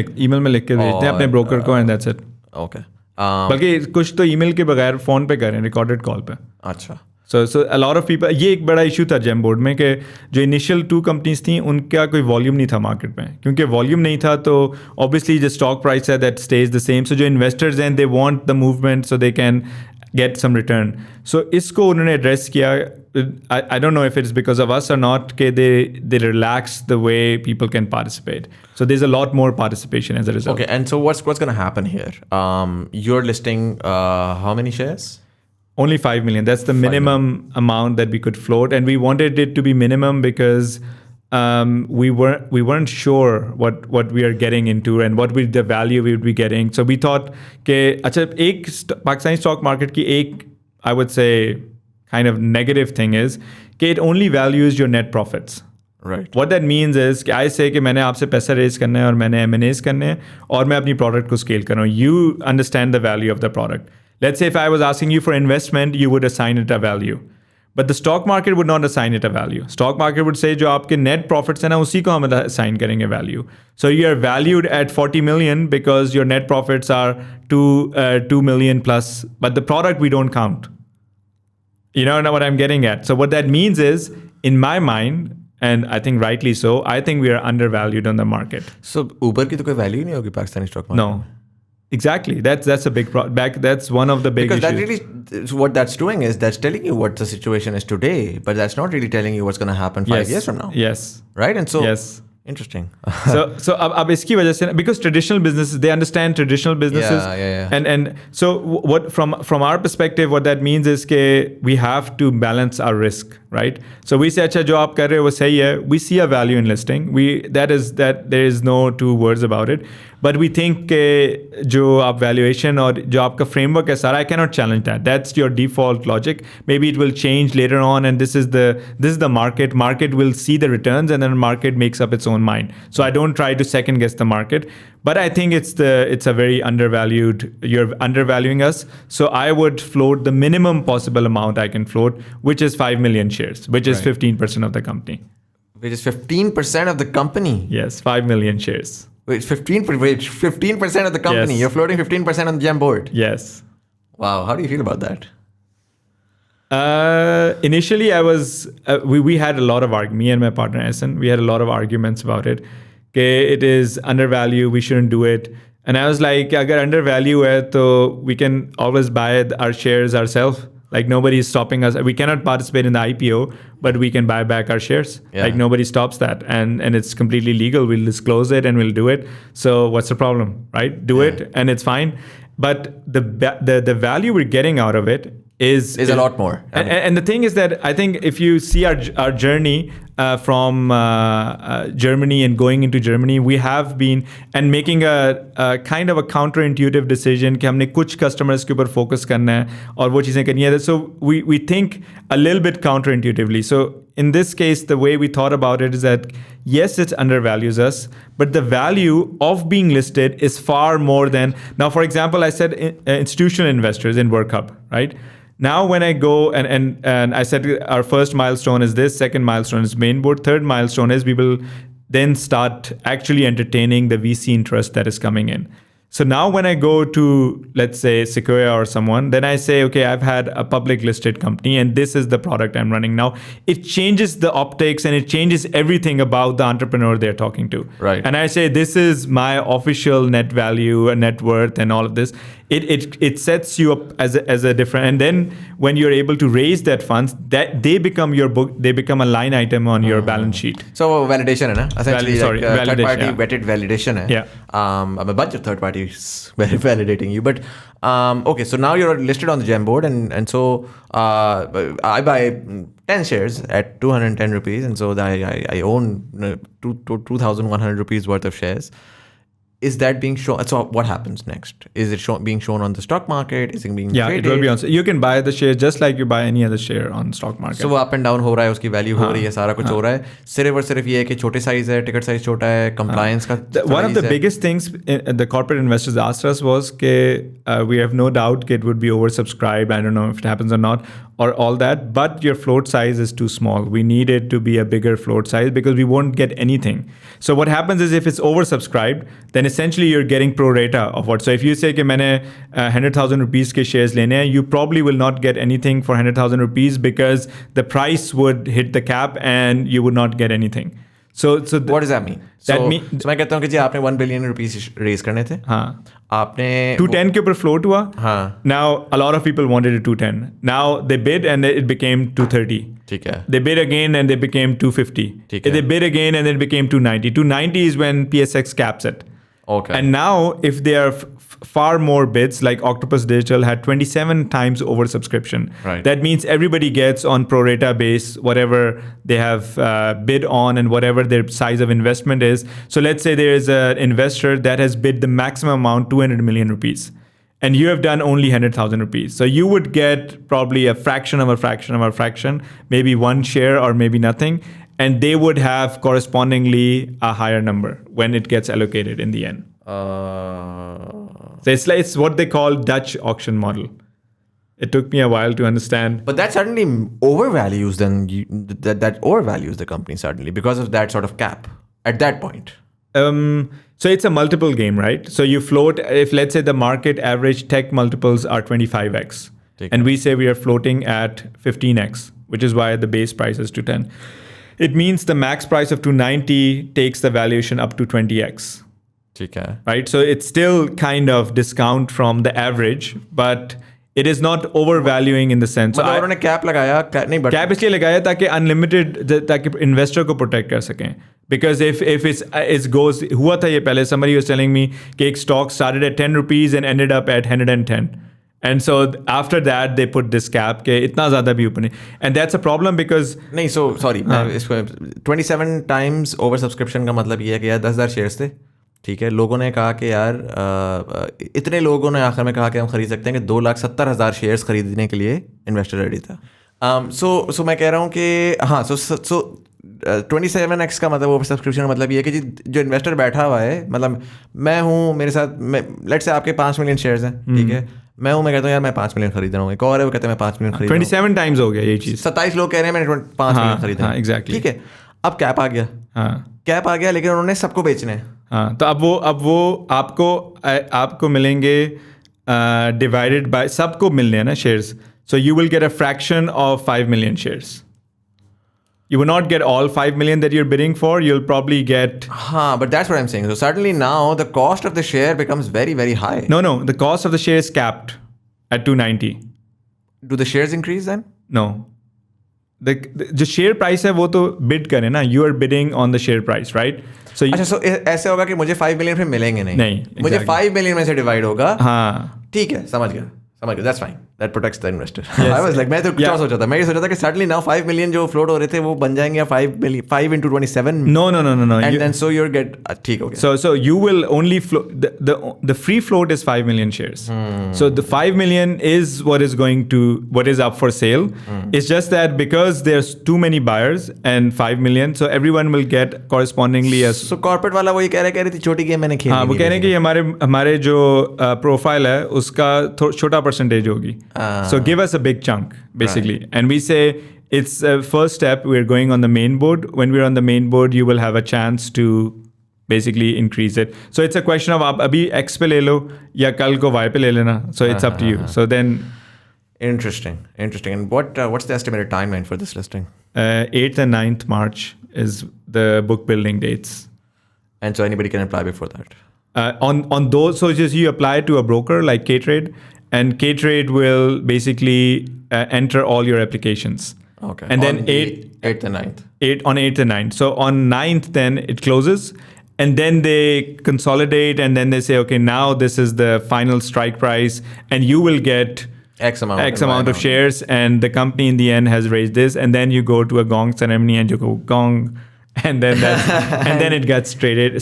लिख के भेजते हैं अपने ब्रोकर को, and that's it. Okay. बल्कि कुछ तो ईमेल के बगैर फोन पे करें, रिकॉर्डेड कॉल पे. अच्छा. So a lot of people, ये एक बड़ा इशू था जेम बोर्ड में कि जो इनिशियल 2 कंपनीज थी उनका कोई वॉल्यूम नहीं था मार्केट में. क्योंकि वॉल्यूम नहीं था तो ऑब्वियसली द स्टॉक प्राइस है दैट स्टेज द सेम. सो जो इन्वेस्टर्स हैं they want the movement so they can get some return. So इसको उन्होंने address किया. I don't know if it's because of us or not, they relax the way people can participate. So there's a lot more participation as a result. Okay, and so what's going to happen here? You're listing how many shares? Only 5 million. That's the minimum amount that we could float, and we wanted it to be minimum because we weren't sure what we are getting into and what will the value we would be getting. So we thought कि अच्छा एक Pakistani stock market की एक I would say kind of negative thing is कि it only values your net profits. Right. What that means is कि I say कि मैंने आपसे पैसा रेज करना है और मैंने M&As करने हैं और मैं अपनी product को scale कर रहा हूँ. You understand the value of the product. Let's say if I was asking you for investment, you would assign it a value. But the stock market would not assign it a value. Stock market would say जो आपके net profits हैं ना उसी को हम assign करेंगे value. So you are valued at 40 million because your net profits are 2 million plus, but the product we don't count. You know what I'm getting at? So what that means is, in my mind, and I think rightly so, I think we are undervalued on the market. So Uber की तो कोई value नहीं होगी Pakistani stock market? No. Exactly. That's a big that's one of the big because issues. That really, what that's doing is that's telling you what the situation is today, but that's not really telling you what's going to happen 5 years from now. Yes. Right? And so yes. Interesting. so अब इसकी वजह से because traditional businesses, they understand traditional businesses. Yeah. And so what from our perspective, what that means is that we have to balance our risk, right? So we say अच्छा जो आप कर रहे हो वो सही है. We see a value in listing. That there is no two words about it. But we think कि जो आप valuation और जो आपका framework है सारा, I cannot challenge that. That's your default logic. Maybe it will change later on, and this is the market. Market will see the returns, and then market makes up its own mind. So I don't try to second guess the market. But I think it's a very undervalued. You're undervaluing us. So I would float the minimum possible amount I can float, which is 5 million shares, which is 15% of the company. Which is 15% of the company? Yes, 5 million shares. Wait, 15% of the company. Yes. You're floating 15% on the GEM board. Yes. Wow. How do you feel about that? Initially, I was. We had a lot of me and my partner Hasan. We had a lot of arguments about it. Okay, it is undervalued. We shouldn't do it. And I was like, अगर undervalue है, तो we can always buy our shares ourselves. Like nobody is stopping us. We cannot participate in the IPO, but we can buy back our shares. Yeah. Like nobody stops that, and it's completely legal. We'll disclose it and we'll do it. So what's the problem, right? Do it, and it's fine. But the value we're getting out of it is a lot more. And the thing is that I think if you see our journey, from Germany and going into Germany, we have been and making a kind of a counterintuitive decision कि हमने कुछ customers के ऊपर focus करना है और वो चीज़ें करनी है. So we think a little bit counterintuitively. So in this case, the way we thought about it is that yes, it undervalues us, but the value of being listed is far more than. Now, for example, I said institutional investors in WorkHub, right? Now, when I go and I said our first milestone is this, second milestone is mainboard, third milestone is we will then start actually entertaining the VC interest that is coming in. So now when I go to, let's say, Sequoia or someone, then I say, okay, I've had a public listed company and this is the product I'm running now. It changes the optics and it changes everything about the entrepreneur they're talking to. Right. And I say, this is my official net value and net worth and all of this. It sets you up as a different, and then when you're able to raise that funds, that they become your book, they become a line item on your balance sheet. So validation है ना, essentially third party vetted validation है. Yeah. A bunch of third parties validating you, but okay. So now you're listed on the gem board, and so I buy 10 shares at 210 rupees, and so I own 2,100 rupees worth of shares. Is that being shown? So what happens next? Is it being shown on the stock market? Is it being traded? It will be on. You can buy the shares just like you buy any other share on stock market. So वो up and down हो रहा है, उसकी value हो रही है, सारा कुछ हो रहा है. सिर्फ और सिर्फ ये है कि छोटे size है, ticket size छोटा है, compliance का. One of the biggest things the corporate investors asked us was that we have no doubt that it would be oversubscribed. I don't know if it happens or not, or all that, but your float size is too small. We need it to be a bigger float size because we won't get anything. So what happens is if it's oversubscribed, then essentially you're getting pro rata of what. So if you say कि मैंने 100,000 rupees के shares लेने हैं, you probably will not get anything for 100,000 rupees because the price would hit the cap and you would not get anything. So what does that mean? So मैं कहता हूँ कि जी आपने 1 billion rupees raise करने थे. हाँ. आपने 210 के ऊपर float हुआ. हाँ. Now a lot of people wanted it 210. Now they bid and it became 230. ठीक है. They bid again and they became 250. ठीक है. They bid again and it became 290. 290 is when PSX caps it. Okay. And now if there are far more bids, like Octopus Digital had 27 times oversubscription. Right. That means everybody gets on pro rata base whatever they have bid on and whatever their size of investment is. So let's say there is an investor that has bid the maximum amount 200 million rupees. And you have done only 100,000 rupees. So you would get probably a fraction of a fraction of a fraction, maybe one share or maybe nothing. And they would have correspondingly a higher number when it gets allocated in the end. So it's what they call Dutch auction model. It took me a while to understand. But that certainly overvalues that overvalues the company certainly because of that sort of cap at that point. So it's a multiple game, right? So you float, if let's say the market average tech multiples are 25x, and we say we are floating at 15x, which is why the base price is 210. It means the max price of 290 takes the valuation up to 20x. Okay. Right? So it's still kind of discount from the average, but it is not overvaluing in the sense. मतलब उन्होंने cap लगाया नहीं but cap इसलिए लगाया ताकि unlimited ताकि investor को protect कर सकें. Because if it goes हुआ था ये पहले, somebody was telling me कि एक stock started at 10 rupees and ended up at 110. And so after that they put this cap कि इतना ज़्यादा भी ऊपर नहीं. And that's a problem because नहीं, so sorry, 27 times oversubscription का मतलब ये है कि यार 10,000 shares थे, ठीक है, लोगों ने कहा कि यार इतने लोगों ने आखिर में कहा कि हम खरीद सकते हैं कि 2,70,000 शेयर्स खरीदने के लिए इन्वेस्टर रेडी था. सो मैं कह रहा हूँ कि हाँ, सो 27x का मतलब ओवर सब्सक्रिप्शन का मतलब ये है कि जो इन्वेस्टर बैठा हुआ है, मतलब मैं हूँ, मेरे साथ लेट्स से आपके 5 मिलियन शेयर्स हैं, ठीक है, मैं कहता हूँ यार मैं 5 मिलियन खरीद रहा हूँ, एक और है वो कहते हैं मैं 5 मिलियन खरीद रहा हूँ. 27 टाइम्स हो गया ये चीज़. 27 लोग कह रहे हैं मैंने 5 मिलियन खरीदा. हाँ, एग्जैक्टली. ठीक है, अब कैप आ गया. हाँ, कैप आ गया, लेकिन उन्होंने सबको बेचने हैं. हाँ, तो अब वो आपको मिलेंगे डिवाइडेड बाय, सबको मिलने हैं ना shares. So you will get a fraction of 5 million shares. You will not get all 5 million that you're bidding for. You'll probably get... but that's what I'm saying. So suddenly now the cost of the share becomes very, very high. No. The cost of the share is capped at 290. Do the shares increase then? No. The share price है वो तो bid करें ना. You are bidding on the share price, right? So ऐसे होगा कि मुझे 5 million फिर मिलेंगे नहीं. नहीं. मुझे 5 million में से divide होगा. हाँ. ठीक है, समझ गया. That's fine. That protects the investor. I was like, मैं तो कुछ और सोचा था. मैं ये सोचा था कि suddenly now 5 million जो float हो रहे थे वो बन जाएंगे 5 into 27. No. And then so you get ठीक हो गया. So you will only float the free float is 5 million shares. So the 5 million is what is up for sale. It's just that because there's too many buyers and 5 million, so everyone will get correspondingly as. So corporate वाला वो ये कह रही थी छोटी game मैंने खेली. हाँ, वो कह रहे हैं कि हमारे जो प्रोफाइल है उसका छोटा परसेंटेज होगी. So give us a big chunk, basically. Right. And we say it's a first step. We're going on the main board. When we're on the main board, you will have a chance to basically increase it. So it's a question of आप अभी X पे ले लो या कल को Y पे ले लेना. So it's up to you. So then. Interesting. And what's the estimated timeline for this listing? 8th and 9th March is the book building dates. And so anybody can apply before that? On those, so just you apply to a broker like K-Trade. And K-Trade will basically enter all your applications. Okay. And on then 8th and 9th. 8th and 9th. So on 9th, then it closes. And then they consolidate and then they say, okay, now this is the final strike price. And you will get X amount of shares. And the company in the end has raised this. And then you go to a gong ceremony and you go gong. And then and then it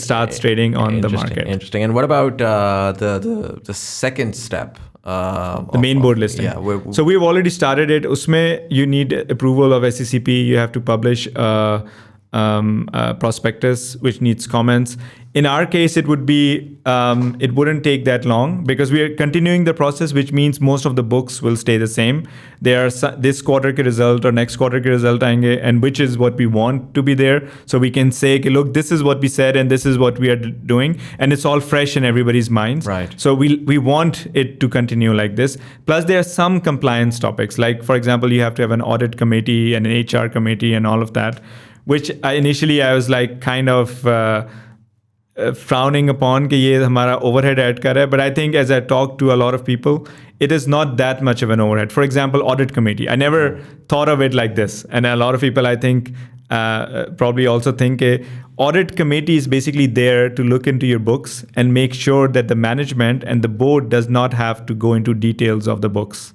starts trading on the market. Interesting. And what about the second step? The main board listing. Yeah, so we've already started it. Usme you need approval of SECP. You have to publish prospectus, which needs comments. In our case, it would be, it wouldn't take that long because we are continuing the process, which means most of the books will stay the same. There are this quarter ke result or next quarter ke result aayenge, and which is what we want to be there. So we can say, look, this is what we said and this is what we are doing. And it's all fresh in everybody's minds. Right. So we want it to continue like this. Plus there are some compliance topics. Like, for example, you have to have an audit committee and an HR committee and all of that, which initially I was like kind of frowning upon कि ये हमारा overhead add कर रहा है. But I think as I talk to a lot of people, it is not that much of an overhead. For example, audit committee. I never thought of it like this. And a lot of people, I think, probably also think a audit committee is basically there to look into your books and make sure that the management and the board does not have to go into details of the books.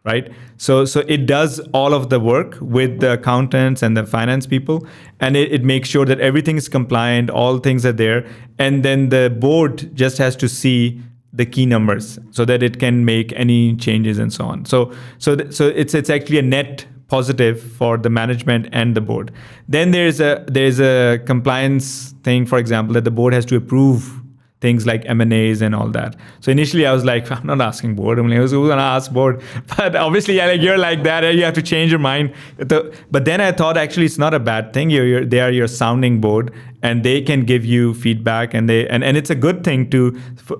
Right? So it does all of the work with the accountants and the finance people, and it makes sure that everything is compliant, all things are there, and then the board just has to see the key numbers so that it can make any changes and so on. So it's actually a net positive for the management and the board. Then there's a compliance thing, for example, that the board has to approve things like M&As and all that. So initially I was like, I'm not asking board. I'm like, who's going to ask board? But obviously you're like that. You have to change your mind. But then I thought actually it's not a bad thing. They are your sounding board and they can give you feedback and it's a good thing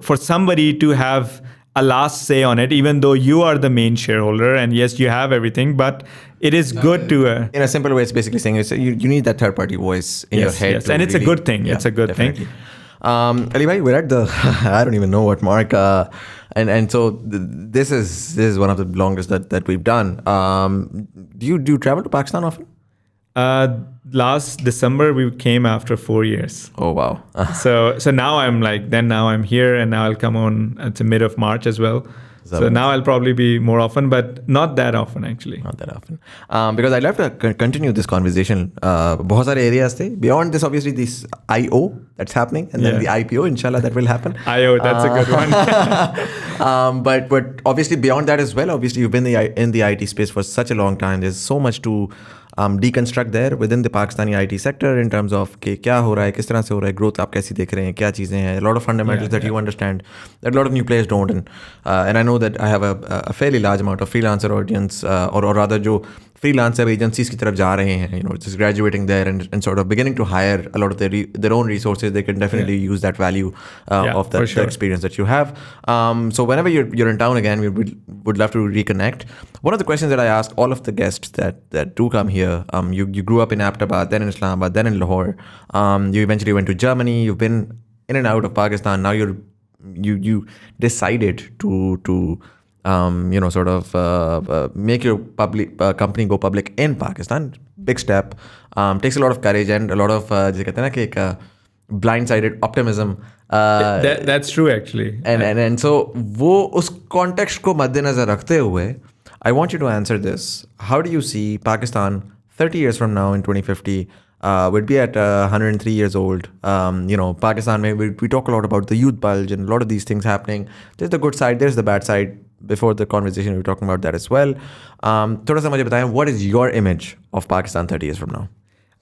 for somebody to have a last say on it, even though you are the main shareholder and yes, you have everything, but it is good to... in a simple way, it's basically saying you need that third party voice in your head. Yes, and it's a good thing. Yeah, it's a good definitely. thing. Ali bhai, we're at the I don't even know what mark, and so this is one of the longest that we've done. Do you travel to Pakistan often? Last December we came after 4 years. Oh wow! So now I'm here, and now I'll come on at the mid of March as well. So now I'll probably be more often, but not that often actually. Not that often. Because I'd love to continue this conversation. बहुत सारे areas थे. Beyond this, obviously, this IO that's happening, and then the IPO, inshallah, that will happen. IO, that's a good one. But obviously beyond that as well, obviously you've been in the IT space for such a long time. There's so much to deconstruct there within the Pakistani IT sector in terms of कि क्या हो रहा है, किस तरह से हो रहा है, growth आप कैसी देख रहे हैं, क्या चीज़ें हैं, a lot of fundamentals that you understand that a lot of new players don't, and I know that I have a fairly large amount of freelancer audience or rather जो freelancer agencies की तरफ जा रहे हैं, just graduating there and sort of beginning to hire a lot of their own resources. They can definitely use that value of the experience that you have. So whenever you're in town again, we would love to reconnect. One of the questions that I ask all of the guests that do come here, you grew up in Abbottabad, then in Islamabad, then in Lahore. You eventually went to Germany. You've been in and out of Pakistan. Now you decided to sort of make your company go public in Pakistan. Big step. Takes a lot of courage and a lot of जैसे कहते हैं ना कि blindsided optimism. That's true actually. And so वो उस context को मद्देनजर रखते हुए, I want you to answer this. How do you see Pakistan 30 years from now in 2050? Would be at 103 years old. Pakistan, we talk a lot about the youth bulge and a lot of these things happening. There's the good side, there's the bad side. Before the conversation, we were talking about that as well. थोड़ा सा मुझे बताएं, what is your image of Pakistan 30 years from now?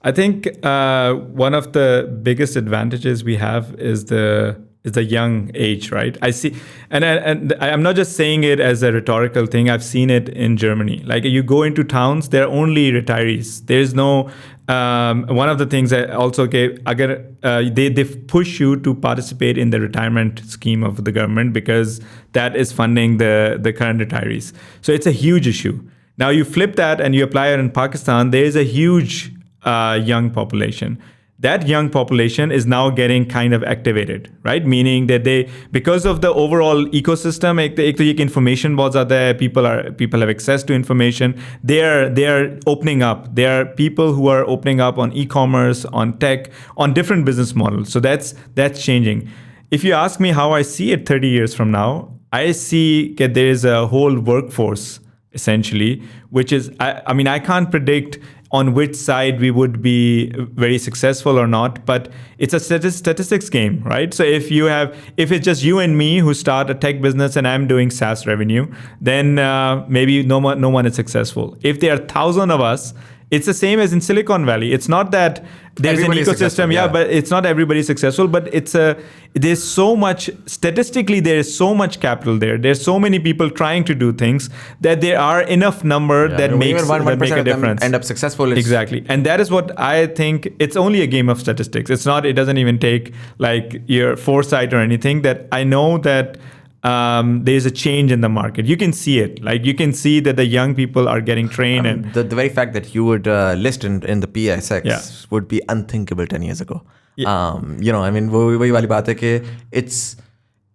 I think one of the biggest advantages we have is the young age, right? I see, and I'm not just saying it as a rhetorical thing. I've seen it in Germany. Like you go into towns, they're only retirees. There's no one of the things that also they push you to participate in the retirement scheme of the government because that is funding the current retirees. So it's a huge issue. Now you flip that and you apply it in Pakistan. There is a huge young population. That young population is now getting kind of activated, right? Meaning that because of the overall ecosystem, एक तो ये information बहुत ज़्यादा है, people have access to information. They are opening up. There are people who are opening up on e-commerce, on tech, on different business models. So that's changing. If you ask me how I see it 30 years from now, I see that there is a whole workforce essentially, which is I can't predict on which side we would be very successful or not, but it's a statistics game, right? So if it's just you and me who start a tech business and I'm doing SaaS revenue, then maybe no one is successful. If there are 1,000 of us, it's the same as in Silicon Valley. It's not that there's an ecosystem, but it's not everybody successful, but there's so much, statistically, there is so much capital there. There's so many people trying to do things that there are enough number that make a difference. End up successful. Exactly. And that is what I think, it's only a game of statistics. It doesn't even take like your foresight or anything. That I know that there's a change in the market. You can see it. Like you can see that the young people are getting trained. And the very fact that you would list in the PSX would be unthinkable 10 years ago. वही वाली बात है कि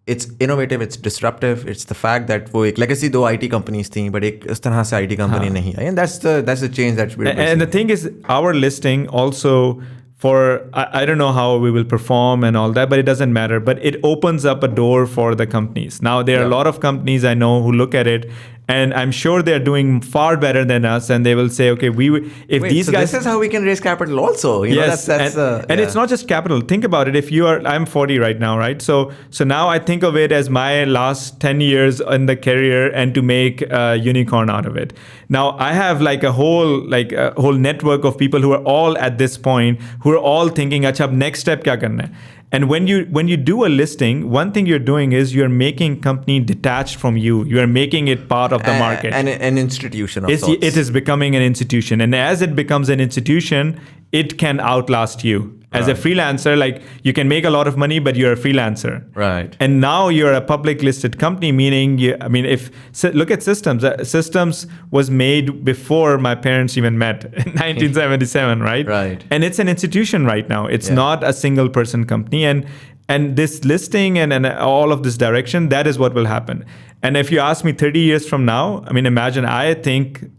it's innovative, it's disruptive. It's the fact that वो एक legacy दो IT companies थी, but एक इस तरह से IT company नहीं आई. And that's the change that we're and the thing is, our listing also, I don't know how we will perform and all that, but it doesn't matter. But it opens up a door for the companies. Now, there are a lot of companies I know who look at it, and I'm sure they're doing far better than us, and they will say, okay, these guys... this is how we can raise capital also. Yes, and it's not just capital. Think about it. I'm 40 right now, right? So now I think of it as my last 10 years in the career and to make a unicorn out of it. Now, I have a whole network of people who are all at this point, who are all thinking, acha, next step kya karna hai? And when you do a listing, one thing you're doing is you're making company detached from you. You are making it part of the market. And an institution of sorts. It is becoming an institution. And as it becomes an institution, it can outlast you. As a freelancer, you can make a lot of money, but you're a freelancer. Right. And now you're a public listed company, meaning, look at Systems. Systems was made before my parents even met in 1977, right? Right. And it's an institution right now. It's not a single person company. And this listing and all of this direction, that is what will happen. And if you ask me 30 years from now, imagine, I think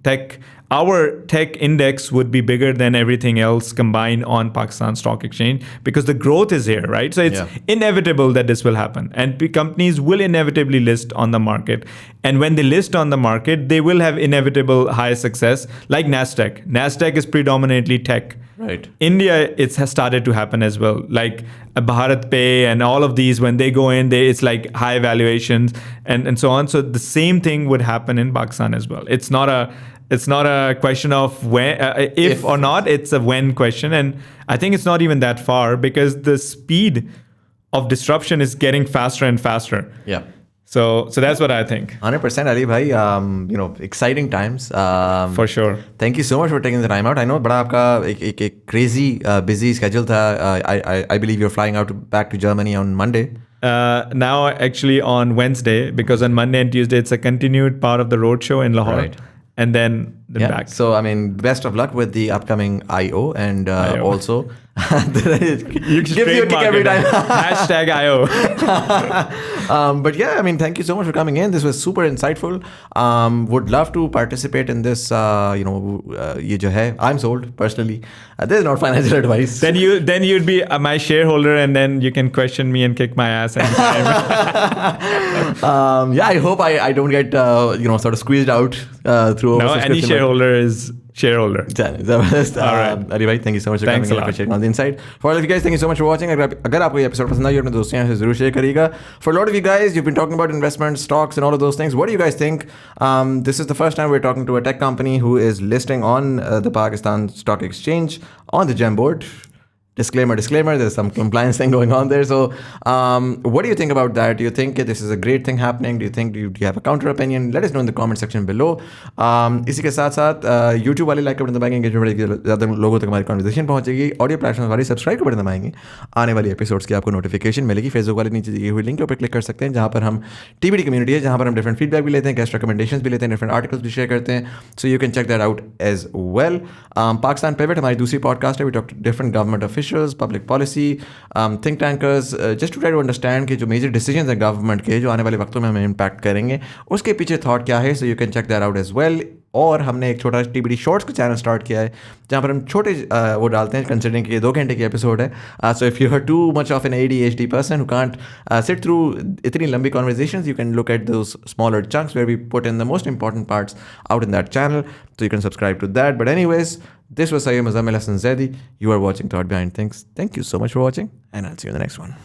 our tech index would be bigger than everything else combined on Pakistan Stock Exchange because the growth is here, right? So it's inevitable that this will happen. And companies will inevitably list on the market. And when they list on the market, they will have inevitable high success, like NASDAQ. NASDAQ is predominantly tech. Right. India, it has started to happen as well. Like Bharat Pay and all of these, when they go in, it's like high valuations and so on. So the same thing would happen in Pakistan as well. It's not a question of when, if or not. It's a when question, and I think it's not even that far because the speed of disruption is getting faster and faster. Yeah. So that's what I think. 100%, Ali bhai. Exciting times. For sure. Thank you so much for taking the time out. I know बड़ा आपका एक crazy busy schedule था. I believe you're flying back to Germany on Monday. Now actually on Wednesday, because on Monday and Tuesday it's a continued part of the roadshow in Lahore. Right. And then then back. So, I mean, best of luck with the upcoming IO and IO. also You gives you a kick every time. Hashtag IO. But yeah, I mean, thank you so much for coming in. This was super insightful. Would love to participate in this. ये जो है, I'm sold personally. This is not financial advice. Then you'd be my shareholder, and then you can question me and kick my ass anytime. Yeah, I hope I don't get sort of squeezed out through. No, any shareholder is shareholder. All right. Ali bhai, thank you so much for Thanks coming a in lot. for sharing all the insight. For all of you guys, thank you so much for watching. अगर आपको ये episode पसंद आई अपने दोस्तों से ज़रूर share करिएगा. For a lot of you guys, you've been talking about investments, stocks, and all of those things. What do you guys think? This is the first time we're talking to a tech company who is listing on the Pakistan Stock Exchange on the GEM board. Disclaimer, there's some compliance thing going on there. So what do you think about that? Do you think this is a great thing happening? Do you have a counter opinion? Let us know in the comment section below. इसी के साथ साथ YouTube वाले like का button दबाएंगे, engagement बढ़ेगी, ज़्यादा लोगों तक हमारी कॉन्वर्सेशन पहुंचेगी. ऑडियो प्लेटफॉर्म वाली सब्सक्राइब का बटन दबाएंगे, आने वाली एपिसोड्स की आपको नोटिफिकेशन मिलेगी. फेसबुक वाले नीचे दी हुई लिंक के ऊपर क्लिक कर सकते हैं, जहाँ पर हम TBT कम्युनिटी है, जहाँ पर हम डिफरेंट फीडबैक भी लेते हैं, गेस्ट रिकमेंडेशंस भी लेते हैं, डिफरेंट आर्टिकल्स भी शेयर करते हैं. So you can check that out as well. Pakistan pivot हमारी दूसरी पॉडकास्ट है. We talk to different government officials, public policy, think tankers, just to try to understand कि जो मेजर डिसीजंस हैं गवर्नमेंट के जो आने वाले वक्तों में हमें इम्पैक्ट करेंगे, उसके पीछे थॉट क्या है. So you can check that out as well. और हमने एक छोटा TBT शॉर्ट्स का चैनल स्टार्ट किया है, जहाँ पर हम छोटे वो डालते हैं, कंसिडरिंग कि 2 घंटे की एपिसोड है. So if you are too much of an ADHD person who can't sit through इतनी लंबी conversations, you can look at those smaller chunks where we put in the most important parts out in that channel. So you can subscribe to that. But anyways, this was Muzamil Hasan Zaidi. You are watching Thought Behind Things. Thank you so much for watching, and I'll see you in the next one.